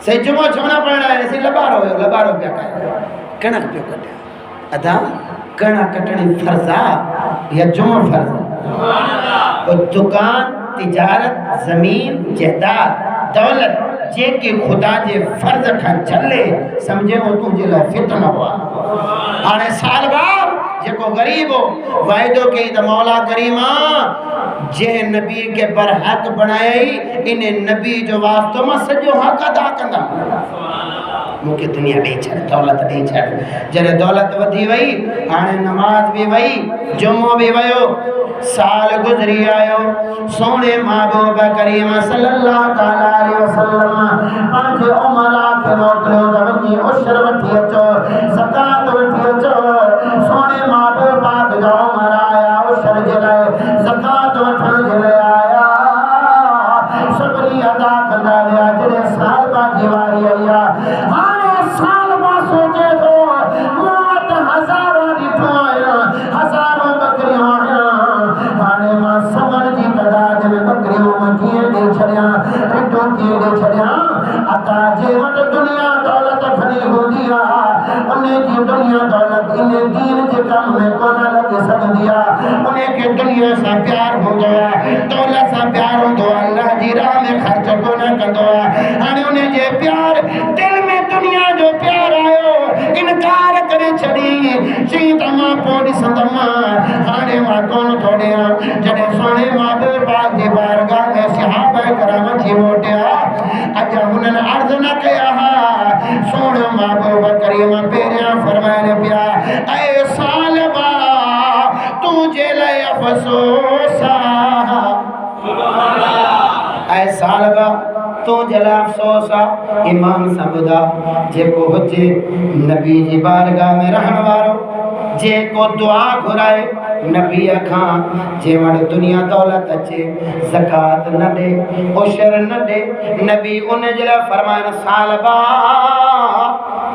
से जुम्मो छो न पढ़ना है सी लबार होयो लबारो क्या कहे कणक पियो कटे अदा कणक कटणी फर्जा या जुम्मो फर्जा और दुकान तिजारत जमीन जायदाद दौलत जे के खुदा जे फर्ज खां चले समझे वो तुझे ला फितना हुआ हाने साल बाद जेको गरीब हो वायदो के त मौला करीमा जे नबी के पर हक बनाई इने नबी जो वास्तो में सजो हक अदा कंदा मुके दुनिया दे छड़ दौलत दे छड़ जरे दौलत वधी वई हाने नमाज भी वई जुम्मो भी वयो साल गुजरी आयो सोने महबूब करीम सल्लल्लाहु तआला अलैहि वसल्लम पांच उमरा के मोकलो वनी उशर वठी अचो ज़कात वठी अचो सोने महबूब पाक जो उमर आया उशर जे लाए ज़कात वठण जे लाए आया सबरी अदा कंदा विया जड़े साल बाजी वारी आया हाने साल बा सोचे तो मौत हजारों ॾिठो आया हजारों बकरियों आया हाने मां समर जी तदाद में बकरियों में किए दे छड़िया रिठो किए दे छड़िया अता जे वट दुनिया दौलत खणी होंदी उन्हें की दुनिया दौलत इन्हें दीन के काम में कोना लगे सकदी उन्हें के दुनिया से प्यार हो गया दौलत से प्यार हो गया अल्लाह जी राह में खर्च कोना कंदो हाने उन्हें जे प्यार दिल में दुनिया जो प्यार आयो इनकार करे छड़ी ची तमा पोड़ी संदमा हाने मा कोन थोड़े जड़े सोने महबूब पाक की बारगाह में सहाबा कराम थी मोटिया अजा उन्हनि अर्ज न कया सोने महबूब करीम पेरिया फरमाए पिया ऐ सालबा तुझे लाए अफसोस ऐ सालबा तो जला अफसोस ईमान सबदा जेको हुजे नबी जी बारगाह में रहण वारो जेको दुआ घुराए नबी खां जे वट दुनिया दौलत अचे ज़कात न दे उशर न दे नबी उन जे लाइ फरमाए सालबा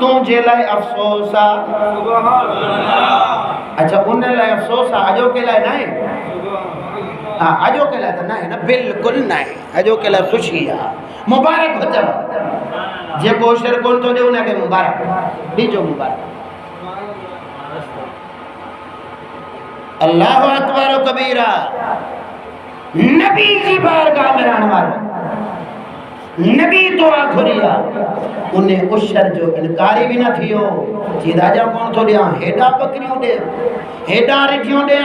तुझे लाए अफसोस आ। अच्छा उन लाए अफसोस आ, अजो के लाए ना है। हाँ अजो के लाए तो ना है ना, बिल्कुल ना है। अजो के लाए खुशी आ, मुबारक हो जाओ। जे कोशर कौन तो दे उनके मुबारक दीजो मुबारक। अल्लाह अकबर कबीरा। नबी की बारगाह में रहने वाला नबी तो आखिरिया उन्हें उशर जो इनकारी भी न थियो। जी राजा कौन तो दिया हेडा बकरियों दे, हेडा रिठियों दे।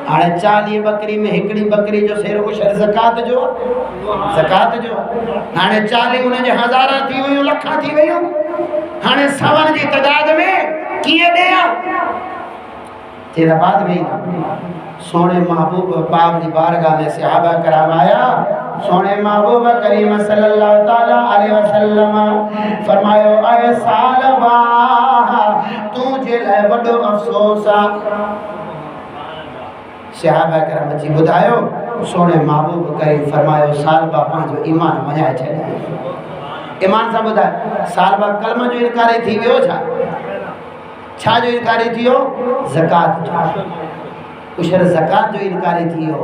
हाणे 40 बकरी में हिकड़ी बकरी जो शेर उशर ज़कात जो हाणे 40 उन जे हज़ारा थी वयूं, लखा थी वयूं। हाणे सवन जी तदाद में किए देया तेरा बाद में सोने महबूब पाक की बारगाह में सहाबा कराम आया। सोने महबूब करीम सल्लल्लाहु ताला अलैहि वसल्लम फरमायो ऐ सालबा तुझे ले वडो अफसोस आ। सहाबा कराम जी बुधायो सोने महबूब करीम फरमायो सालबा पांजो ईमान मनाए छे। ईमान सा बुधाए सालबा कलमा जो इनकार थी वियो छा जो इनकारी थियो ज़कात जो उशर ज़कात जो इनकारी थियो।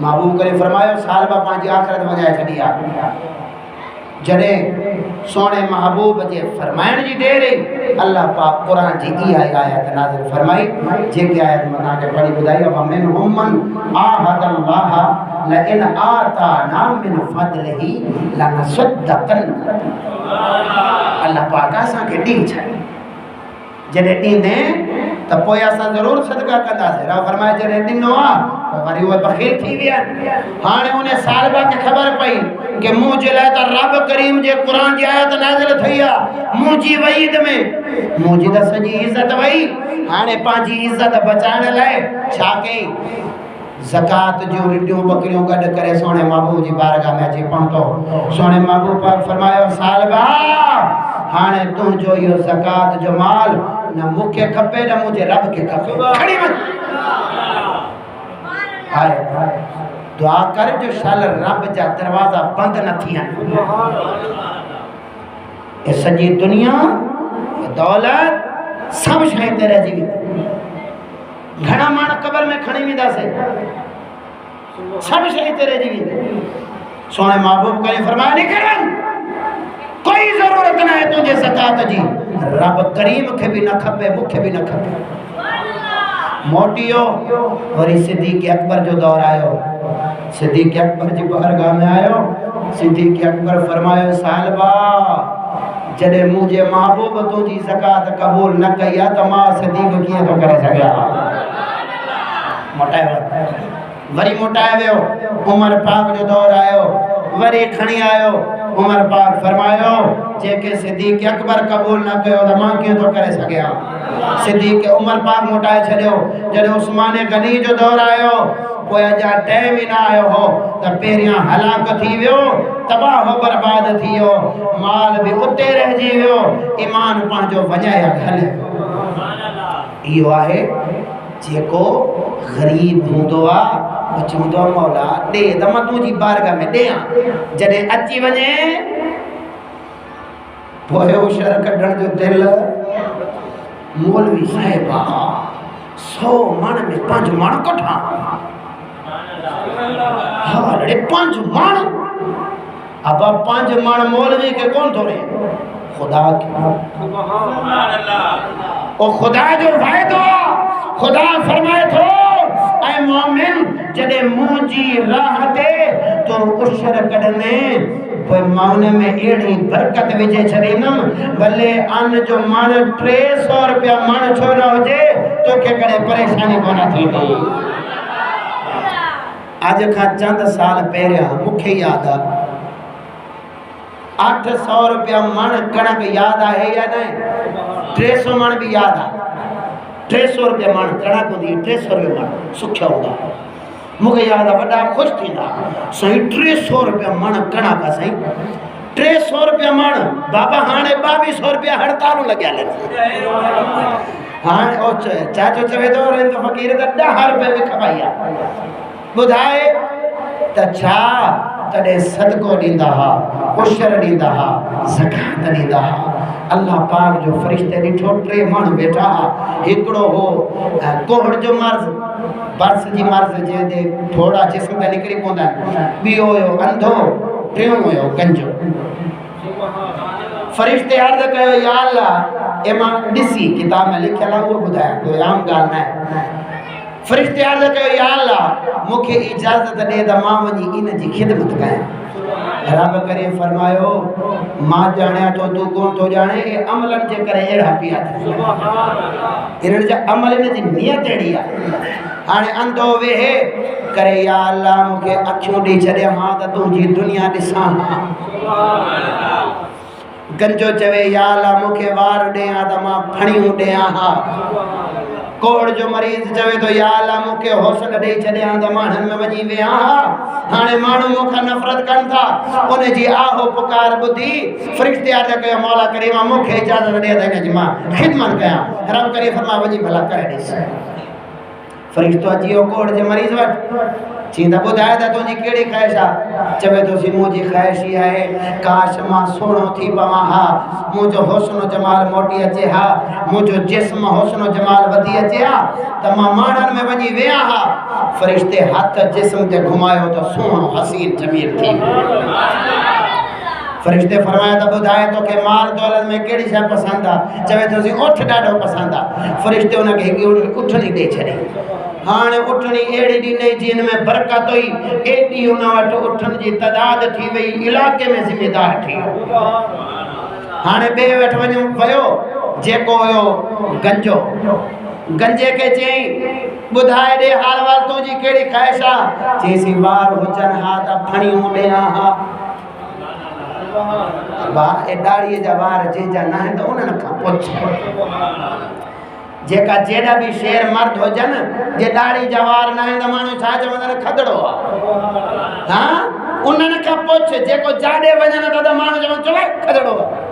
महबूब करे फरमायो सालबा पांजी आखिरत वजाए छडिया। जडे सोने महबूब जे फरमाइण जी देर अल्लाह पाक कुरान जी ई आयत नाज़िल फरमाई। जेके आयत मना के पढ़ी बुधाई व मिन हुमन आहदल्लाह ला इन आताना मिन फदलिही लनसद्दकन। अल्लाह पाक असा के दी छ जडे दीने त पोइ असां ज़रूर सदका कंदासीं। रा फरमाए जडे दिनो आ त वरी उहे बखील थी विया। हाणे उन सालबा के खबर पई कि मुंहिंजे लाइ त रब करीम जे कुरान जी आयत नाज़िल थई आ मुंहिंजी वईद में। मुंहिंजी त सॼी इज़त वई। हाणे पंहिंजी इज़त बचाइण लाइ छा कई ज़कात जो रिडियूं बकरियूं गॾु करे सोने महबूब जी बारगाह में अची पहुतो। सोने महबूब पाक फरमायो सालबा हाणे तुंहिंजो इहो ज़कात जो माल न मूंखे खपे न मुंहिंजे रब खे खपे, खणी वञ। हाय दुआ कर जो शाल रब जा दरवाजा बंद न थियनि। ये सॼी दुनिया दौलत सब शइ ते रहिजी वेंदी। घणा माण्हू कबर में खणी वेंदासीं, सब शइ ते रहिजी वेंदी। सोने महबूब करे फरमाया निकिर वञ, कोई जरूरत न है तुझे ज़कात जी। रब करीम के भी न खपे मुखे भी न खपे। मोटियो वरी सिद्दीक़ अकबर जो दौर आयो। सिद्दीक़ अकबर जी बारगाह में आयो। सिद्दीक़ अकबर फरमायो सालबा जडे मुझे महबूब तुझी ज़कात कबूल न कई आ त मां सिद्दीक़ कीअं तो करे सघिया। मोटाए वरी मोटाए वियो। उमर पाक जो दौर आयो, वरी खणी आयो। उमर पाक फरमायो जेके सिद्दीक़ अकबर कबूल न कयो त मां कीअं तो करे सघिया। सिद्दीक़ उमर पाक मोटाए छॾियो। जॾहिं उस्मान गनी जो दौर आयो पोइ अञा टाइम ई न आयो हो त पहिरियां हलाक थी वियो, तबाह बर्बाद थी वियो, माल बि उते रहिजी वियो, ईमान पंहिंजो वञाए हले। इहो आहे जेको ग़रीब हूंदो आहे चवंदो आहे मौला ॾे त मां तुंहिंजी बारगाह में ॾियां। जॾहिं अची वञे पोइ उशर कढण जो दिलि मौलवी साहिब 100 मण में 5 मण कठा। हाँ रे 5 मण अब 5 मण मौलवी के कौन थोड़े खुदा के। ओ खुदा जो वायदो खुदा फरमाए थो ऐ मोमिन जडे मुंहिंजी राह ते तो उशर कढने पोइ माउने में एड़ी बरकत विझे छॾींदुमि भले अन जो मण 300 रुपया मण छो न हुजे तोखे कॾहिं परेशानी कोन थींदी। अॼु खां चंद साल पहिरियां मूंखे यादि आहे 800 रुपया मण कणक यादि आहे या न? 300 मण भी यादि आहे। 300 रुपया मण कणक हूंदी, 300 रुपया मण सुखिया हूंदा। मूंखे यादि आहे वॾा ख़ुशि थींदा साईं 300 रुपया मण कणक आहे साईं 300 रुपया मण। बाबा हाणे 2200 रुपया हड़तालूं लॻियल आहिनि। हाणे ओ चाचो चवे थो रिंद फ़क़ीर त 10 रुपया बि खपाई आहे। ॿुधाए त छा त तॾहिं सदको ॾींदा हा, उशर ॾींदा हा, ज़कात ॾींदा हा। अल्लाह पाक जो फ़रिश्ते ॾिठो 3 माण्हू वेठा हा। हिकिड़ो हो कोहड़ जो मर्ज़, बर्स जी मर्ज़ जे थोड़ा जिस्म ते निकिरी पवंदा आहिनि। ॿियो हुयो अंधो, टियों हुयो गंजो। फ़रिश्ते अर्ज़ कयो या अल्लाह, मां ॾिसी किताब में लिखियल आहे उहो ॿुधायां, कोई आम ॻाल्हि न आहे। फ़रिश्ते अर्ज़ कयो या अल्लाह, मूंखे इजाज़त ॾे त मां वञी इन जी ख़िदमत कयां। रब करे फरमायो, मां ॼाणिया तो तू कोन थो ॼाणे, ये अमलन जे करे अहिड़ा पिया थी। इन्हनि जा अमल, इन जी नियत अहिड़ी आहे। हाणे अंधो वेहे करे या अल्लाह मूंखे अखियूं ॾेई छॾे मां त तुंहिंजी दुनिया ॾिसां। गंजो चवे या अल्लाह मूंखे वार ॾियां त मां फणियूं ॾियां हा। कोड़ जो मरीज़ चवे तो या अल्लाह मूंखे हौसल ॾेई छॾियां त माण्हुनि में वञी वियां हा। हाणे माण्हू मूंखां नफ़रत कनि था, उन जी आहो पुकार ॿुधी फ़रिश्ते अर्ज़ कयो मौला करीम मूंखे इजाज़त ॾे त इन जी मां ख़िदमत कयां। रब करे फरमा वञी भला करे ॾिस। फ़रिश्तो अची वियो कोड़ जे मरीज़ वटि, चई त ॿुधाए त तुंहिंजी कहिड़ी ख़्वाहिश आहे? चवे थो सी मुंहिंजी ख़्वाहिश इहा आहे, काश मां सुहिणो थी पवां हा, मुंहिंजो हुस्न जमाल मोटी अचे हा, मुंहिंजो जिस्म हुस्न जमाल वधी अचे हा त मां माण्हुनि में वञी वियां हा। फ़रिश्ते हथ जिस्म ते घुमायो त सुहिणो हसीन जमील थी। फ़रिश्ते फरमाया त ॿुधाए तोखे माल दौलत में कहिड़ी शइ पसंदि आहे? चवे थो सी उठ ॾाढो पसंदि आहे। फ़रिश्ते हुनखे हिकिड़ी उठणी ॾेई छॾी। हाणे उठणी अहिड़ी ॾिनई जिन में बरकत हुई, एॾी हुन वटि उठनि जी तइदाद थी वई, इलाइक़े में ज़िमेदार थी वियो। हाणे ॿिए वटि वियो जेको हुयो गंजो। गंजे खे चयईं ॿुधाए ॾे हाल वाल तुंहिंजी कहिड़ी ख़्वाहिश आहे? चईंसि वार हुजनि हा त फणियूं ॾियां हा। ए दाढ़ीअ जा वार जंहिंजा न आहिनि त उन्हनि खां पुछ। जेका जेड़ा भी शेर मर्द हुजनि, जे दाढ़ी जा वार न आहिनि त माण्हू छा चवंदा आहिनि खदड़ो आहे। हा, उन्हनि खां पुछ। जेको जाॾे वञनि था त माण्हू चवनि चलो खदड़ो आहे।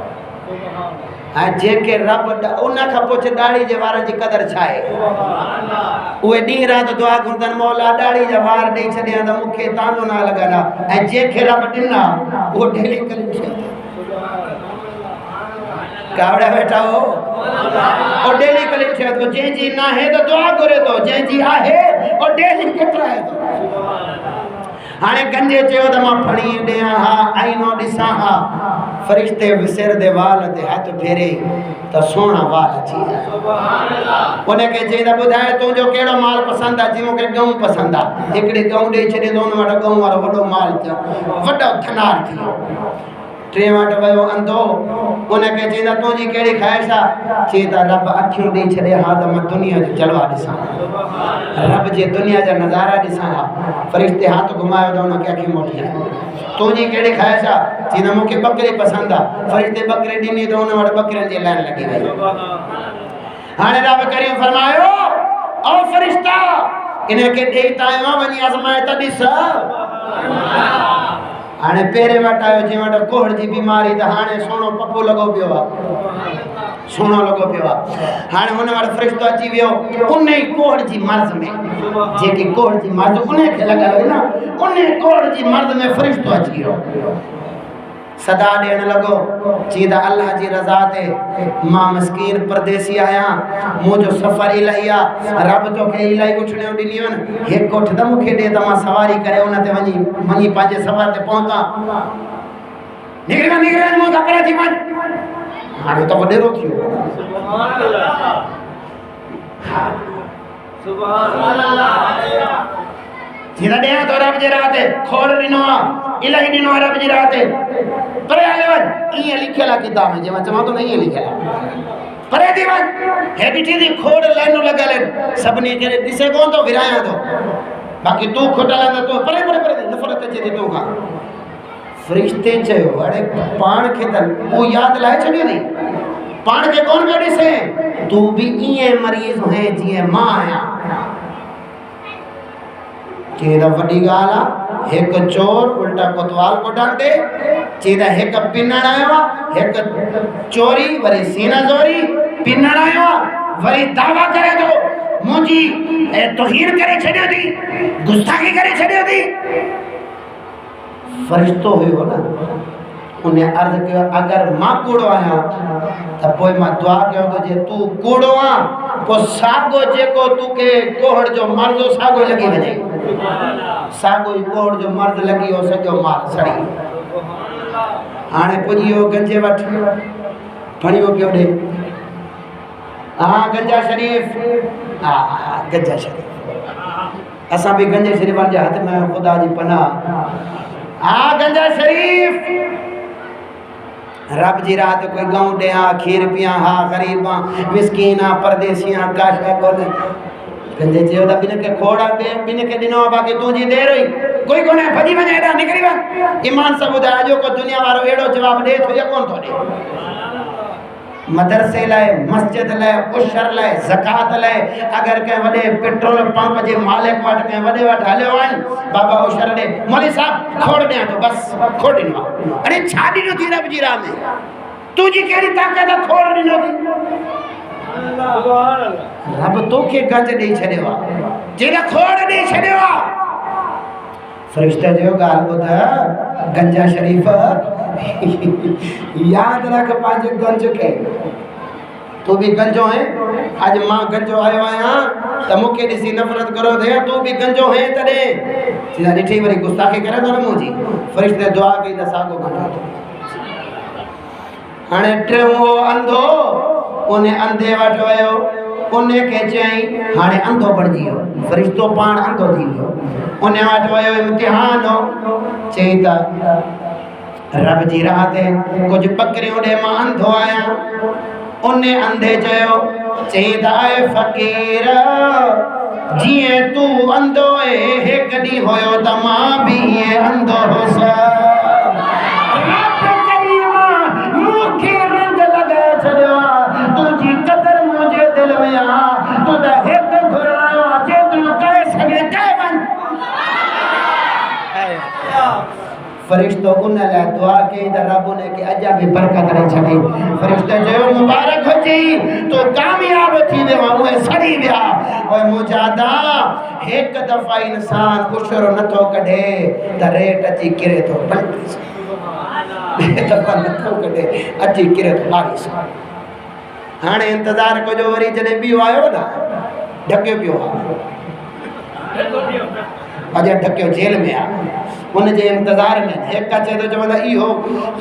ऐं जेके रब उन खां पुछ दाढ़ी जे वारनि जी क़दर छा आहे। उहे ॾींहुं राति दुआ घुरंदनि मौला दाढ़ी जा वार ॾेई छॾियां त मूंखे तांजो न लॻंदा। ऐं जंहिंखे रब ॾिना उहो डेली करे कावड़ा बैठा हो और डेली कलिम छे तो जंहिंजी न आहे त दुआ घुरे थो, जंहिंजी आहे और डेली कतराए थो। हाणे गंजे चयो त मां फणी ॾियां हा, आईनो ॾिसां हा। फ़रिश्ते विसर दे वाल ते हथ फेरे त सोना वाल अची विया। उनखे चई त ॿुधाए तुंहिंजो कहिड़ो माल पसंदि आहे? जी मूंखे गऊं पसंदि आहे। हिकिड़ी गऊं ॾेई छॾे त हुन वटि गऊं वारो वॾो माल वॾो धनार थी वियो। टे वटि वियो अंधो, उनखे चई त तुंहिंजी कहिड़ी ख़्वाहिश आहे? चई त रब अखियूं ॾेई छॾे हा त मां दुनिया जो जलवा ॾिसां, रब जे दुनिया जा नज़ारा ॾिसां हा। फ़रिश्ते हथ घुमायो त हुनखे अखियूं मोटी आहियूं। तुंहिंजी कहिड़ी ख़्वाहिश आहे? चई त मूंखे ॿकरी पसंदि आहे। फ़रिश्ते ॿकरी ॾिनी त हुन वटि ॿकरियुनि जी लाइन लॻी वई। हाणे रब करीम फरमायो ओ फ़रिश्ता इनखे ॾेई त आयो आहियां, वञी आज़माए त ॾिस। हाणे पहिरें वटि आयो जंहिं वटि कोहड़ जी बीमारी, त हाणे सोनो पप्पो लॻो पियो आहे, सोनो लॻो पियो आहे। हाणे हुन वटि फ़रिश्तो अची वियो उन ई कोहड़ जी मर्ज़ में, जेकी कोहड़ जी मर्ज़ उनखे लॻल हुई न, उन कोहड़ जी मर्ज़ में फ़रिश्तो अची वियो। सदा ॾियण लॻो, चई त अल्लाह जी रज़ा ते मां मस्कीन परदेसी आहियां, मुंहिंजो सफ़र इलाही आहे। रब तोखे इलाही उठणियूं ॾिनियूं आहिनि, हिकु उठ त मूंखे ॾे त मां सवारी करे उन ते वञी पंहिंजे सफ़र ते पहुचां। निकिरी मूं खां परे थी वञ। हाणे त वॾेरो थी वियो। जीअं ॾियां थो रब जे राह ते, खोड़ ॾिनो आहे, इलाही ॾिनो आहे रब जी राह ते। परे हले वञ, ईअं लिखियल आहे किताब में, जंहिं मां चवां थो न ईअं लिखियल आहे। परे थी वञ, हे ॾिठी थी खोड़ लाइनूं लॻल आहिनि, सभिनी खे ॾिसे कोन थो विरायां थो। बाक़ी तूं खुटल आहे त तूं परे परे परे नफ़रत अचे थी तोखां। फ़रिश्ते चयो अड़े पाण खे त उहो यादि लाहे छॾियो अथई, पाण खे कोन पियो ॾिसे, तूं बि ईअं मरीज़ हुए जीअं मां आहियां। चई त वॾी ॻाल्हि आहे, हिकु चोर उल्टा कोतवाल को डांटे। चई त हिकु पिनण आयो आहे, हिकु चोरी वरी सीना ज़ोरी, पिनण आयो आहे वरी दावा करे थो मुंहिंजी तौहीन करे छॾियो थी, गुस्ताखी करे छॾियो थी। फरिश्तो हुयो ना उन्हें अर्ज किया अगर मां कूड़ो आया तो पोइ मां दुआ कयो तो जे तू कूड़ो आ को सागो जेको तूके कोहड़ जो मर्दो सागो लगी वने सागो कोहड़ जो मर्द लगी हो सजो मार सड़ी हाने पुजियो गंजे वठ फणियो पियो दे हां गंजा शरीफ गंजा शरीफ असा भी गंजे शरीफ जे हाथ में खुदा जी पनाह गंजा शरीफ रब जी रात कोई गाँव दे खीर पिया हा गरीबा मिसकीना परदेसिया काशा को गंजे चयो त बिन के खोड़ा दे बिन के दिनो बाकी तू जी देर हुई कोई कोने भजी वने एडा निकरी वन ईमान से बुधा जो को दुनिया वारो एडो जवाब दे तो या कौन तो दे मदरसे लाए मस्जिद लाए उशर लाए ज़कात लाए अगर के वडे पेट्रोल पंप जे मालिक वट के वडे वट हले वन बाबा उशर दे मौली साहब खोड़ दे तो बस खोड़ दिनो अरे छाडी नो थी रब जी राह में तू जी केड़ी ताकत खोड़ दिनो थी सुभान अल्लाह रब तो के गंज दे छडेवा जेरा खोड़ दे छडेवा फरिश्ता जो गाल बुधा गंजा शरीफ याद रख पांच गंज के तू भी गंजो है आज मां गंजो आयो आया त मुके दिसी नफरत करो दे तू भी गंजो है तडे सीधा डिठी वरी गुस्ताखी करे न मुजी फरिश्ते दुआ कई त सागो गंजो हाने ट्रेवो अंधो ओने अंधे वठ वयो ओने के चई हाने अंधो बण जियो फरिश्तो पाण अंधो थी गयो ओने वठ वयो इम्तिहान हो चई त रब जी राह ते कुछ बकरियों दे मां अंधो आया ओने अंधे चयो चई त आए फकीर जिए तू अंधो है एक दी होयो त मां भी ये अंधो होसा रब करीमा मुखे रंग लगा छड़ियो तुझी कदर मुझे दिल में आ तू द एक घुरायो जे तू कह सके कह वन फरिश्तो उन ला दुआ के त रब ने के अजा भी बरकत रे छड़ी फरिश्ते जो मुबारक हो जी तो कामयाब थी वे वो सड़ी गया और मुजादा एक दफा इंसान उशर न तो कढे त रेट अची किरे तो पलटी सुभान अल्लाह दफा न तो कढे अची किरे तो बारिश हाने इंतजार को जो वरी जने भी आयो ना ढके पियो अजय ढक्यो जेल में आ उन जे इंतजार में एक का चे तो चवंदा इहो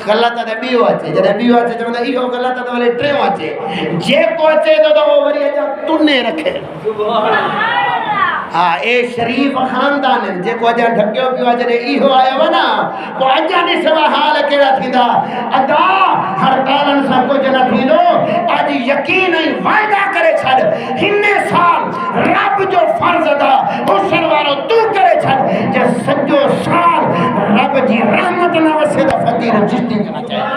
गलत है बियो अचे जने बियो अचे चवंदा इहो गलत है तो वरी ट्रेओ अचे जे को अचे तो वो वरी अजा तुने रखे सुभान अल्लाह हां ए शरीफ खानदान जे को अजा ढक्यो पियो जने इहो आयो ना तो अजा ने सवा हाल केड़ा थींदा अदा हर तालन सा कुछ न थींदो आज यकीन ही वायदा करे छड़ हिन्ने साल रब जो फर्ज अदा उसन वारो तू करे छड़ जे सजो साल रब जी रहमत न वसे त फकीर चिश्ती करना चाहिए